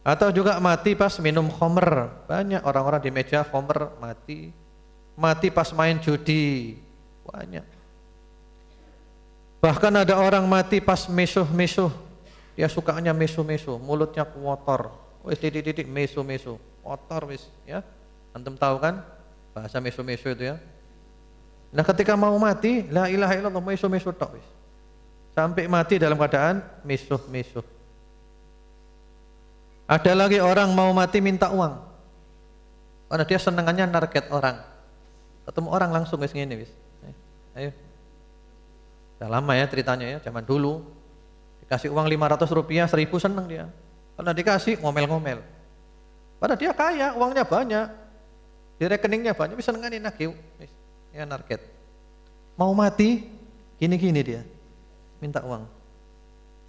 Atau juga mati pas minum khamr. Banyak orang-orang di meja khamr mati. Mati pas main judi. Banyak. Bahkan ada orang mati pas mesuh-mesuh. Dia sukanya mesuh-mesuh, mulutnya kotor. Wis titik-titik mesuh-mesuh, kotor wis, ya. Antum tahu kan bahasa mesuh-mesuh itu ya. Nah, ketika mau mati, la ilaha illallah, mesuh-mesuh tok wis. Sampai mati dalam keadaan mesuh-mesuh. Ada lagi orang mau mati minta uang. Karena dia senengannya narget orang. Ketemu orang langsung wis ngene wis. Ayo. Sudah lama ya ceritanya ya, zaman dulu. Dikasih uang 500 rupiah, 1000 seneng dia. Karena dikasih ngomel-ngomel. Padahal dia kaya, uangnya banyak. di rekeningnya banyak, bisa nengani nagih, ya target. Mau mati, gini-gini dia, minta uang.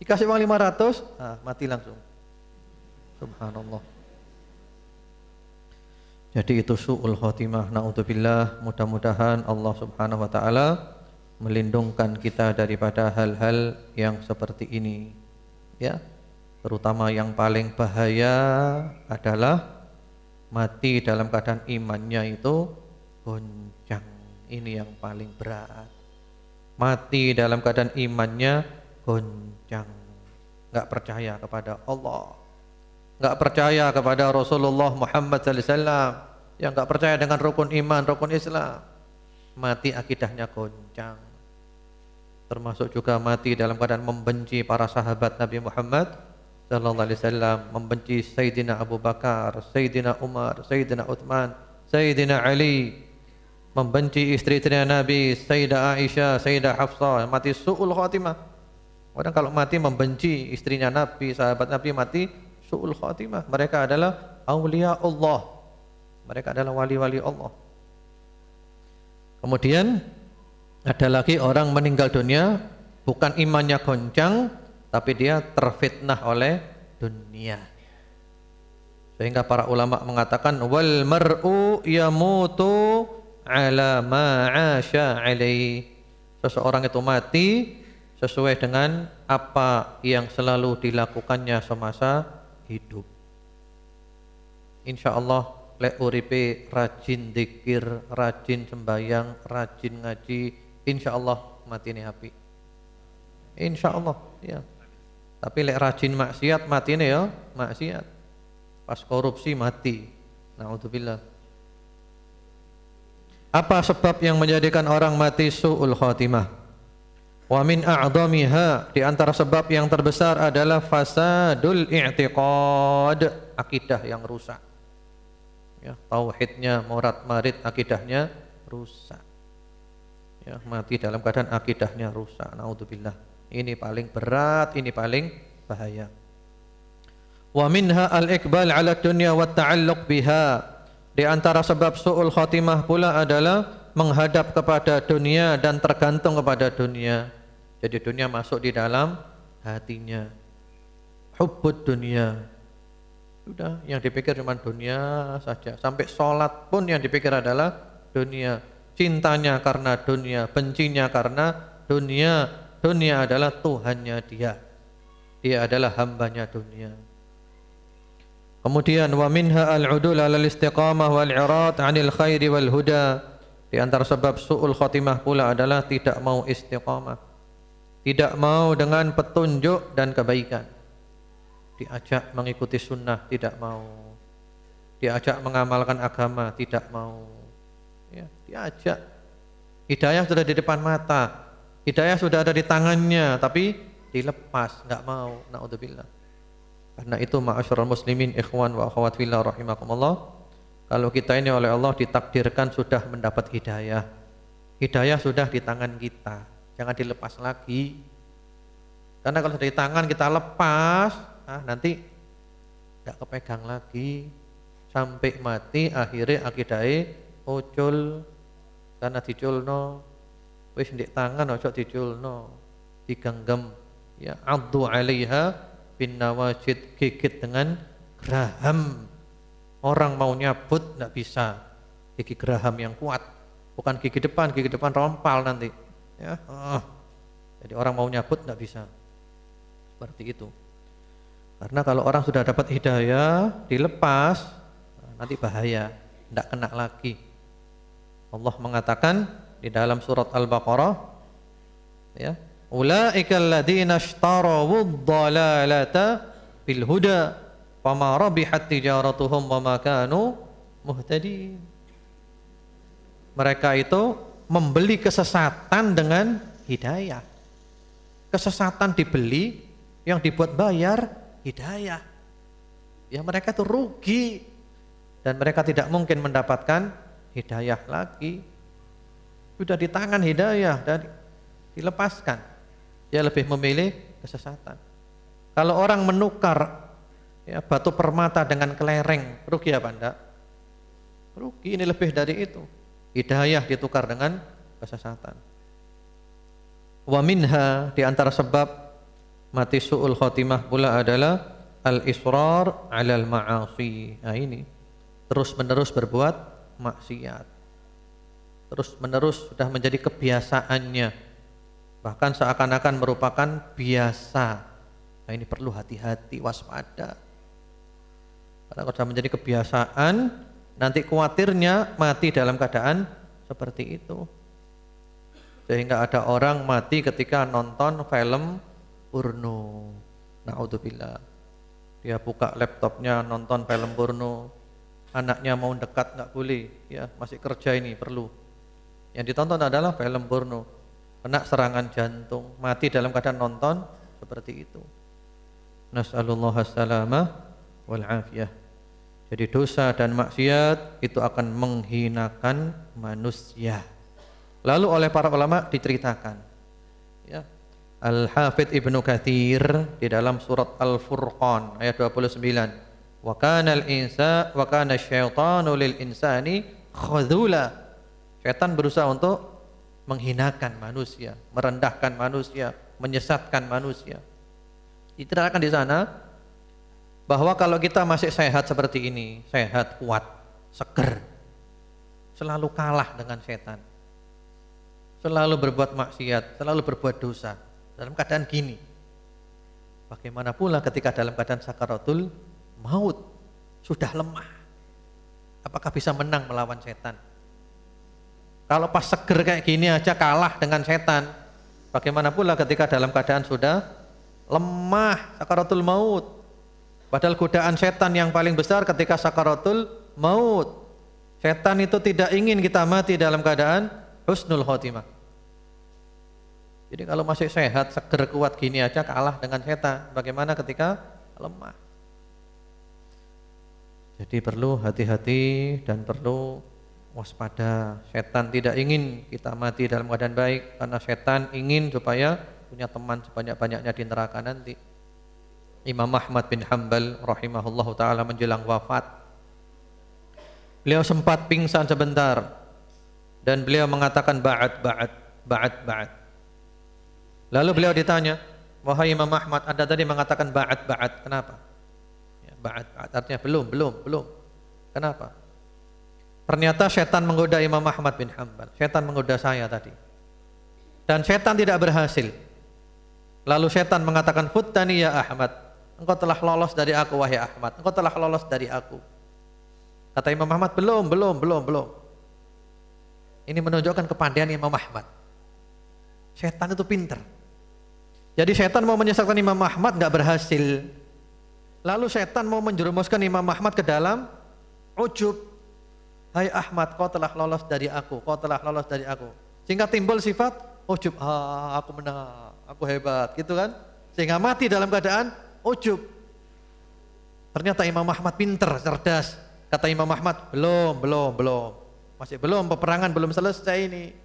Dikasih uang 500, mati langsung. Subhanallah. Jadi itu su'ul khotimah, na'udzubillah. Mudah-mudahan Allah subhanahu wa ta'ala melindungkan kita daripada hal-hal yang seperti ini, ya. Terutama yang paling bahaya adalah mati dalam keadaan imannya itu goncang. Ini yang paling berat. Mati dalam keadaan imannya goncang, nggak percaya kepada Allah, nggak percaya kepada Rasulullah Muhammad sallallahu alaihi wasallam, yang nggak percaya dengan rukun iman, rukun Islam, mati akidahnya goncang. Termasuk juga mati dalam keadaan membenci para sahabat Nabi Muhammad sallallahu alaihi wasallam, membenci Sayyidina Abu Bakar, Sayyidina Umar, Sayyidina Uthman, Sayyidina Ali, membenci istri-istrinya Nabi, Sayyidah Aisyah, Sayyidah Hafsah, mati su'ul khatimah. Orang kalau mati membenci istrinya Nabi, sahabat Nabi, mati su'ul khatimah. Mereka adalah aulia Allah, mereka adalah wali-wali Allah. Kemudian ada lagi orang meninggal dunia bukan imannya goncang, tapi dia terfitnah oleh dunia. Sehingga para ulama mengatakan wal mar'u yamutu ala ma'asha alaih. Seseorang itu mati sesuai dengan apa yang selalu dilakukannya semasa hidup. Insyaallah lek uripe rajin zikir, rajin sembahyang, rajin ngaji, insyaallah matine api. Insyaallah, ya. Tapi lek rajin maksiat matine ya maksiat. Pas korupsi mati. Naudzubillah. Apa sebab yang menjadikan orang mati su'ul khatimah? Wa min a'dhamiha, di antara sebab yang terbesar adalah fasadul i'tiqad, akidah yang rusak. Ya, tauhidnya morat marit, akidahnya rusak. Ya, mati dalam keadaan akidahnya rusak. Naudzubillah. Ini paling berat, ini paling bahaya. Wa minha al-iqbal 'ala dunya wa ta'alluq biha. Di antara sebab su'ul khatimah pula adalah menghadap kepada dunia dan tergantung kepada dunia. Jadi dunia masuk di dalam hatinya. Hubbud dunia. Sudah, yang dipikir cuma dunia saja. Sampai sholat pun yang dipikir adalah dunia. Cintanya karena dunia, bencinya karena dunia. Dunia adalah Tuhannya dia. Dia adalah hambanya dunia. Kemudian wa minha al-udul 'ala al-istiqamah wal 'irad 'anil khairi wal huda. Di antara sebab su'ul khatimah pula adalah tidak mau istiqamah. Tidak mau dengan petunjuk dan kebaikan. Diajak mengikuti sunnah tidak mau. Diajak mengamalkan agama tidak mau. Ya, diajak. Hidayah sudah di depan mata. Hidayah sudah ada di tangannya, tapi dilepas, enggak mau. Naudzubillah. Karena itu ma'asyiral muslimin ikhwan wa akhwat fillah rahimakumullah, kalau kita ini oleh Allah ditakdirkan sudah mendapat hidayah. Hidayah sudah di tangan kita, jangan dilepas lagi. Karena kalau sudah di tangan kita lepas, nanti enggak kepegang lagi sampai mati, akhirnya akidahnya ucul. Karena diculno wis ndek tangan ojo diculno, digenggam, ya, addu 'alaiha bin nawajid, gigit dengan geraham. Orang mau nyabut enggak bisa, gigi geraham yang kuat, bukan gigi depan rompal nanti, ya. Jadi orang mau nyabut enggak bisa. Seperti itu. Karena kalau orang sudah dapat hidayah, dilepas, nanti bahaya, enggak kena lagi. Allah mengatakan di dalam surat Al-Baqarah, ya, ulaikal ladzina ishtarawud dhalalata bil huda fama rabihat tijaratuhum wama kanu muhtadin. Mereka itu membeli kesesatan dengan hidayah. Kesesatan dibeli, yang dibuat bayar hidayah. Ya, mereka itu rugi dan mereka tidak mungkin mendapatkan hidayah lagi. Sudah di tangan hidayah dan dilepaskan. Dia lebih memilih kesesatan. Kalau orang menukar, ya, batu permata dengan kelereng, rugi apa enggak? Rugi, ini lebih dari itu. Hidayah ditukar dengan kesesatan. Wa minha, di antara sebab mati su'ul khotimah pula adalah al-israr 'alal ma'asi. Nah ini, terus-menerus berbuat maksiat. Terus-menerus sudah menjadi kebiasaannya. Bahkan seakan-akan merupakan biasa. Nah ini perlu hati-hati, waspada. Karena kalau sudah menjadi kebiasaan, nanti khawatirnya mati dalam keadaan seperti itu. Sehingga ada orang mati ketika nonton film porno. Na'udzubillah. Dia buka laptopnya nonton film porno. Anaknya mau dekat nggak boleh, ya masih kerja ini perlu. Yang ditonton adalah film porno. Kena serangan jantung, mati dalam keadaan nonton seperti itu. Nas'alullah as-salamah wal afiyah. Jadi dosa dan maksiat itu akan menghinakan manusia. Lalu oleh para ulama diceritakan, ya, Al-Hafidz Ibnu Katsir di dalam surat Al-Furqan ayat 29, wa kana asy-syaitanu lil insani khadzula. Setan berusaha untuk menghinakan manusia, merendahkan manusia, menyesatkan manusia. Diterangkan di sana bahwa kalau kita masih sehat seperti ini, sehat, kuat, seger, selalu kalah dengan setan, selalu berbuat maksiat, selalu berbuat dosa dalam keadaan gini. Bagaimana pula ketika dalam keadaan sakaratul maut, sudah lemah, apakah bisa menang melawan setan? Kalau pas seger kayak gini aja kalah dengan setan, bagaimana pula ketika dalam keadaan sudah lemah, sakaratul maut? Padahal godaan setan yang paling besar ketika sakaratul maut. Setan itu tidak ingin kita mati dalam keadaan husnul khotimah. Jadi kalau masih sehat, seger, kuat gini aja kalah dengan setan, bagaimana ketika lemah? Jadi perlu hati-hati dan perlu waspada. Setan tidak ingin kita mati dalam keadaan baik, karena setan ingin supaya punya teman sebanyak-banyaknya di neraka nanti. Imam Ahmad bin Hanbal rahimahullahu ta'ala menjelang wafat, beliau sempat pingsan sebentar dan beliau mengatakan ba'ad. Lalu beliau ditanya, wahai Imam Ahmad, Anda tadi mengatakan ba'ad, kenapa? Ya, ba'ad artinya belum. Kenapa? Ternyata setan menggoda Imam Ahmad bin Hanbal. Setan menggoda saya tadi. Dan setan tidak berhasil. Lalu setan mengatakan, futtani ya Ahmad, engkau telah lolos dari aku wahai Ahmad. Engkau telah lolos dari aku. Kata Imam Ahmad, belum. Ini menunjukkan kepandaian Imam Ahmad. Setan itu pinter. Jadi setan mau menyesatkan Imam Ahmad, nggak berhasil. Lalu setan mau menjerumuskan Imam Ahmad ke dalam ujub. Hai Ahmad, kau telah lolos dari aku, Sehingga timbul sifat ujub. Aku menang, aku hebat, gitu kan? Sehingga mati dalam keadaan ujub. Ternyata Imam Ahmad pinter, cerdas. Kata Imam Ahmad, belum. Masih belum, peperangan belum selesai ini.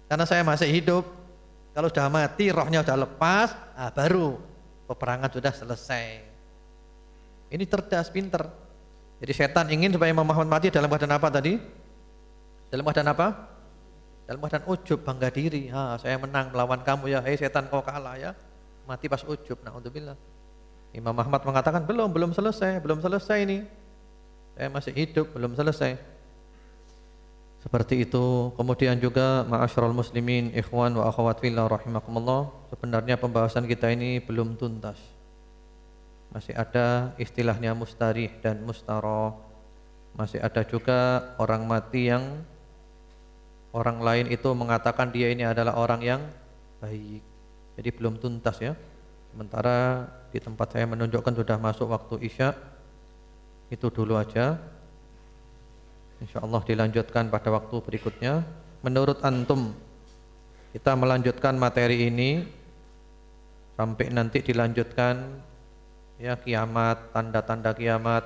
Karena saya masih hidup. Kalau sudah mati, rohnya sudah lepas, baru peperangan sudah selesai. Ini cerdas, pinter. Jadi setan ingin supaya Imam Ahmad mati dalam keadaan apa tadi? Dalam keadaan apa? Dalam keadaan ujub, bangga diri. Saya menang melawan kamu ya. Hei setan, kau kalah ya. Mati pas ujub. Na'udzubillah. Imam Ahmad mengatakan belum selesai ini. Saya masih hidup, belum selesai. Seperti itu. Kemudian juga ma'asyiral muslimin, ikhwan wa akhwat fillah rahimakumullah, sebenarnya pembahasan kita ini belum tuntas. Masih ada istilahnya mustarih dan mustarah. Masih ada juga orang mati yang orang lain itu mengatakan dia ini adalah orang yang baik. Jadi belum tuntas ya. Sementara di tempat saya menunjukkan sudah masuk waktu Isya. Itu dulu aja. InsyaAllah dilanjutkan pada waktu berikutnya. Menurut antum, kita melanjutkan materi ini sampai nanti dilanjutkan ya, kiamat, tanda-tanda kiamat,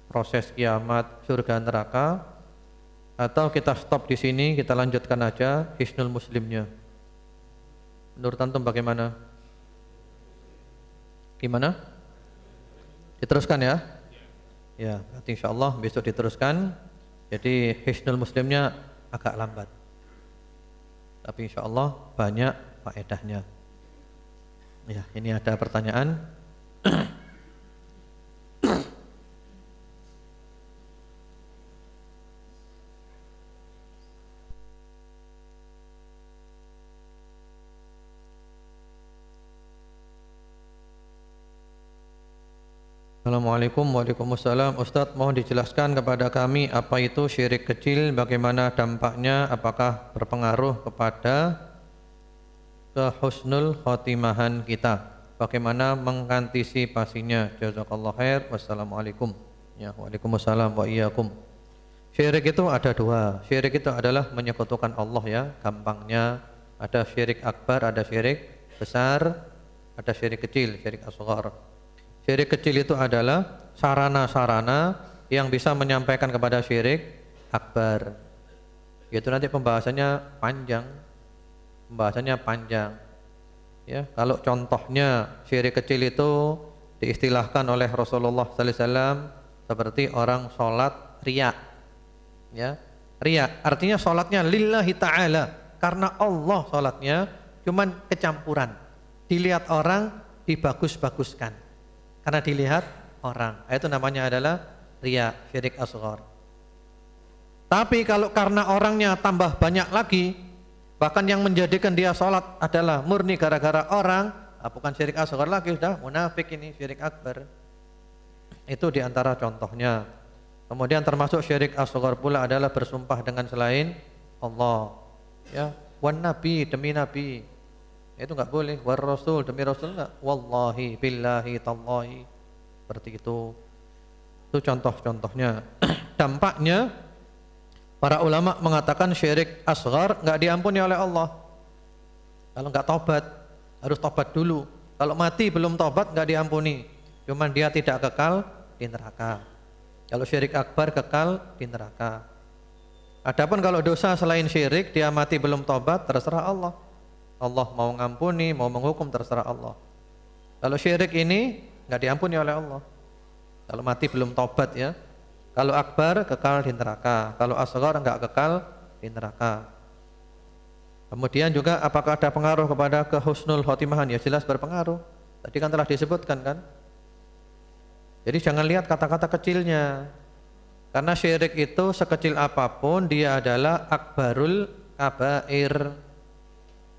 proses kiamat, surga neraka, atau kita stop di sini, kita lanjutkan aja hisnul muslimnya. Menurut antum bagaimana? Gimana? Diteruskan ya? Ya, berarti insyaallah besok diteruskan. Jadi hisnul muslimnya agak lambat. Tapi insya Allah banyak faedahnya. Ya, ini ada pertanyaan. Assalamualaikum. Waalaikumsalam. Ustadz, mohon dijelaskan kepada kami apa itu syirik kecil, bagaimana dampaknya, apakah berpengaruh kepada husnul khotimahan kita, bagaimana mengantisipasinya. Jazakallah khair. Wassalamualaikum. Ya, waalaikumsalam wa iyyakum. Syirik itu ada dua. Syirik itu adalah menyekutukan Allah, ya, gampangnya. Ada syirik akbar, ada syirik besar, ada syirik kecil, syirik asghar. Syirik kecil itu adalah sarana-sarana yang bisa menyampaikan kepada syirik akbar. Itu nanti pembahasannya panjang. Ya, kalau contohnya syirik kecil itu diistilahkan oleh Rasulullah sallallahu alaihi wasallam seperti orang sholat riya. Ya, riya artinya sholatnya lillahi ta'ala, karena Allah sholatnya, cuman kecampuran. Dilihat orang dibagus-baguskan karena dilihat orang. Itu namanya adalah riya, syirik asghar. Tapi kalau karena orangnya tambah banyak lagi, bahkan yang menjadikan dia sholat adalah murni gara-gara orang, bukan syirik asghar lagi, sudah munafik, ini syirik akbar. Itu diantara contohnya. Kemudian termasuk syirik asghar pula adalah bersumpah dengan selain Allah. Ya, wan nabi, demi nabi. Itu enggak boleh. War rasul, demi rasul enggak. Wallahi billahi tallahi. Seperti itu. Itu contoh-contohnya. Dampaknya para ulama mengatakan syirik asghar enggak diampuni oleh Allah. Kalau enggak tobat, harus tobat dulu. Kalau mati belum tobat enggak diampuni. Cuman dia tidak kekal di neraka. Kalau syirik akbar kekal di neraka. Adapun kalau dosa selain syirik dia mati belum tobat, terserah Allah. Allah mau ngampuni, mau menghukum, terserah Allah. Kalau syirik ini enggak diampuni oleh Allah. Kalau mati belum tobat, ya. Kalau akbar kekal di neraka, kalau asghar enggak kekal di neraka. Kemudian juga apakah ada pengaruh kepada husnul khotimahan? Ya jelas berpengaruh. Tadi kan telah disebutkan kan. Jadi jangan lihat kata-kata kecilnya. Karena syirik itu sekecil apapun dia adalah akbarul kabair.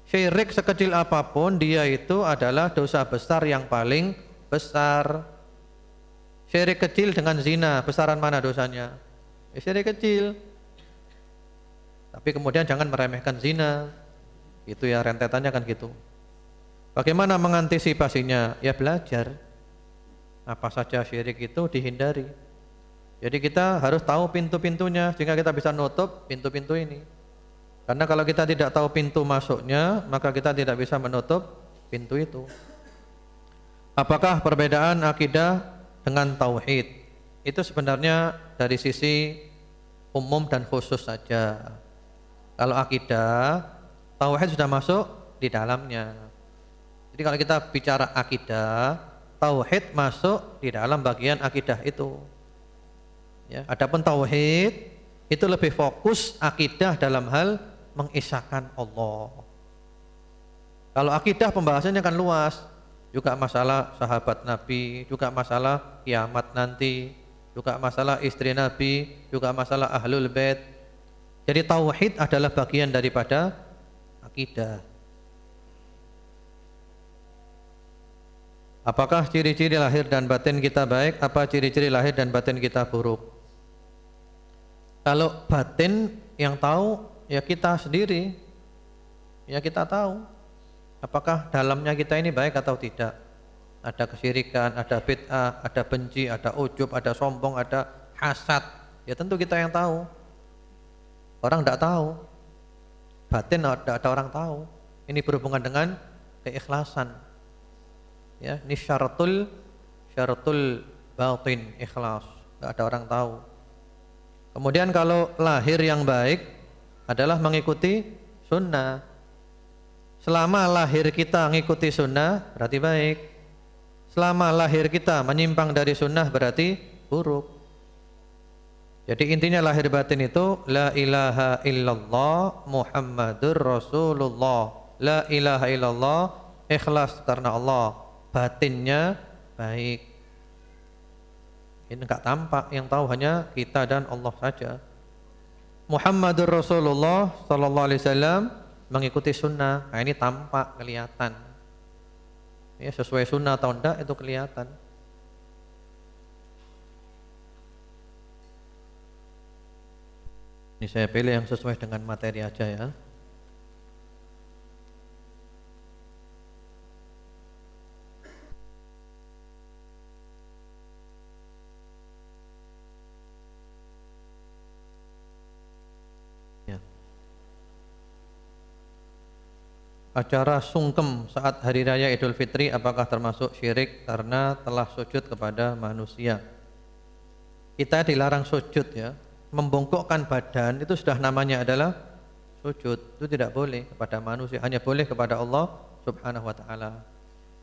Syirik sekecil apapun dia itu adalah dosa besar yang paling besar. Syirik kecil dengan zina, besaran mana dosanya? Ya, syirik kecil. Tapi kemudian jangan meremehkan zina. Itu ya rentetannya kan gitu. Bagaimana mengantisipasinya? Ya belajar. Apa saja syirik itu dihindari. Jadi kita harus tahu pintu-pintunya sehingga kita bisa nutup pintu-pintu ini. Karena kalau kita tidak tahu pintu masuknya, maka kita tidak bisa menutup pintu itu. Apakah perbedaan akidah dengan tauhid? Itu sebenarnya dari sisi umum dan khusus saja. Kalau akidah, tauhid sudah masuk di dalamnya. Jadi kalau kita bicara akidah, tauhid masuk di dalam bagian akidah itu. Ya, adapun tauhid itu lebih fokus akidah dalam hal mengisahkan Allah. Kalau akidah pembahasannya kan luas, juga masalah sahabat Nabi, juga masalah kiamat nanti, juga masalah istri Nabi, juga masalah ahlul bait. Jadi tauhid adalah bagian daripada akidah. Apakah ciri-ciri lahir dan batin kita baik? Apa ciri-ciri lahir dan batin kita buruk? Kalau batin yang tahu ya kita sendiri, ya kita tahu apakah dalamnya kita ini baik atau tidak. Ada kesyirikan, ada bid'ah, ada benci, ada ujub, ada sombong, ada hasad. Ya tentu kita yang tahu. Orang tidak tahu. Batin tidak ada orang tahu. Ini berhubungan dengan keikhlasan. Ya, ini syaratul batin, ikhlas. Tidak ada orang tahu. Kemudian kalau lahir yang baik adalah mengikuti sunnah. Selama lahir kita mengikuti sunnah berarti baik. Selama lahir kita menyimpang dari sunnah berarti buruk. Jadi intinya lahir batin itu la ilaha illallah Muhammadur Rasulullah. La ilaha illallah ikhlas karena Allah, batinnya baik. Ini enggak tampak, yang tahu hanya kita dan Allah saja. Muhammadur Rasulullah sallallahu alaihi wasallam mengikuti sunnah. Nah, ini tampak, kelihatan. Ya, sesuai sunnah atau enggak itu kelihatan. Ini saya pilih yang sesuai dengan materi aja ya. Ya. Acara sungkem saat hari raya Idul Fitri apakah termasuk syirik karena telah sujud kepada manusia? Kita dilarang sujud ya. Membongkokkan badan itu sudah namanya adalah sujud. Itu tidak boleh kepada manusia, hanya boleh kepada Allah Subhanahu wa taala.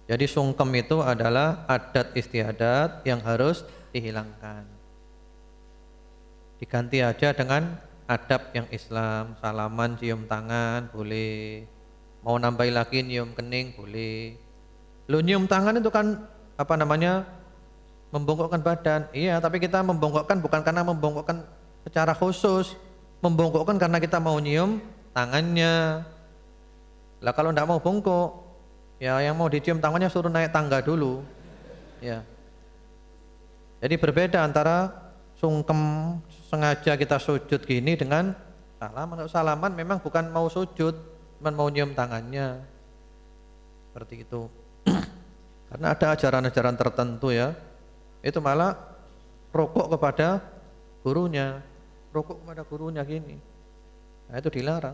Jadi sungkem itu adalah adat istiadat yang harus dihilangkan. Diganti aja dengan adab yang Islam, salaman, cium tangan boleh. Mau nambah lagi nyium kening boleh. Lu nyium tangan itu kan apa namanya? Membongkokkan badan. Iya, tapi kita membongkokkan bukan karena membongkokkan secara khusus, membongkokkan karena kita mau nyium tangannya. Lah kalau enggak mau bongkok, ya yang mau dicium tangannya suruh naik tangga dulu. Ya. Jadi berbeda antara sungkem sengaja kita sujud gini dengan salaman. Kalau salaman memang bukan mau sujud, cuma mau nyium tangannya. Seperti itu. Karena ada ajaran-ajaran tertentu ya, itu malah rokok kepada gurunya. Rokok kepada gurunya gini. Nah, itu dilarang.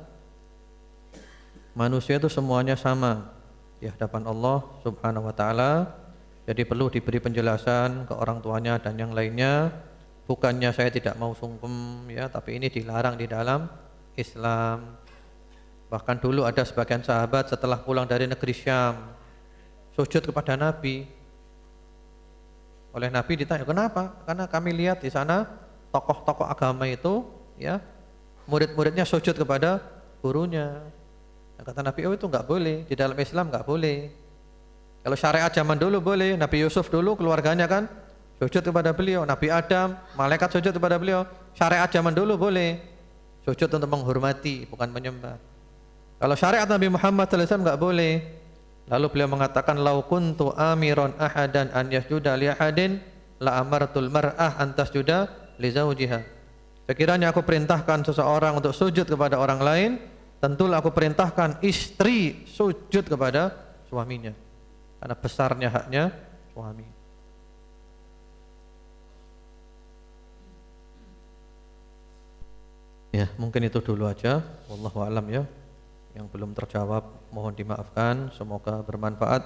Manusia itu semuanya sama di hadapan Allah Subhanahu wa taala. Jadi perlu diberi penjelasan ke orang tuanya dan yang lainnya. Bukannya saya tidak mau sungkem ya, tapi ini dilarang di dalam Islam. Bahkan dulu ada sebagian sahabat setelah pulang dari negeri Syam sujud kepada Nabi. Oleh Nabi ditanya, "Kenapa?" "Karena kami lihat di sana tokoh-tokoh agama itu ya murid-muridnya sujud kepada gurunya." Kata Nabi, "Oh itu enggak boleh, di dalam Islam enggak boleh." Kalau syariat zaman dulu boleh, Nabi Yusuf dulu keluarganya kan sujud kepada beliau, Nabi Adam, malaikat sujud kepada beliau. Syariat zaman dulu boleh. Sujud untuk menghormati, bukan menyembah. Kalau syariat Nabi Muhammad SAW enggak boleh. Lalu beliau mengatakan, "Lau kuntu amiron ahadan an yasjuda li ahadin la amartul mar'ah an tasjuda li zawjiha." Sekiranya aku perintahkan seseorang untuk sujud kepada orang lain, tentulah aku perintahkan istri sujud kepada suaminya. Karena besarnya haknya suami. Ya, mungkin itu dulu aja. Wallahu a'lam ya. Yang belum terjawab mohon dimaafkan, semoga bermanfaat.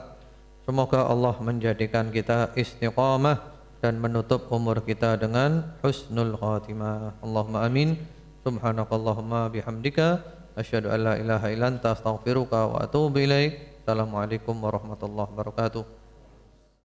Semoga Allah menjadikan kita istiqamah dan menutup umur kita dengan husnul khatimah. Allahumma amin. Subhanakallahumma bihamdika asyhadu an la ilaha illa anta astaghfiruka wa atubu ilaik. Assalamualaikum warahmatullahi wabarakatuh.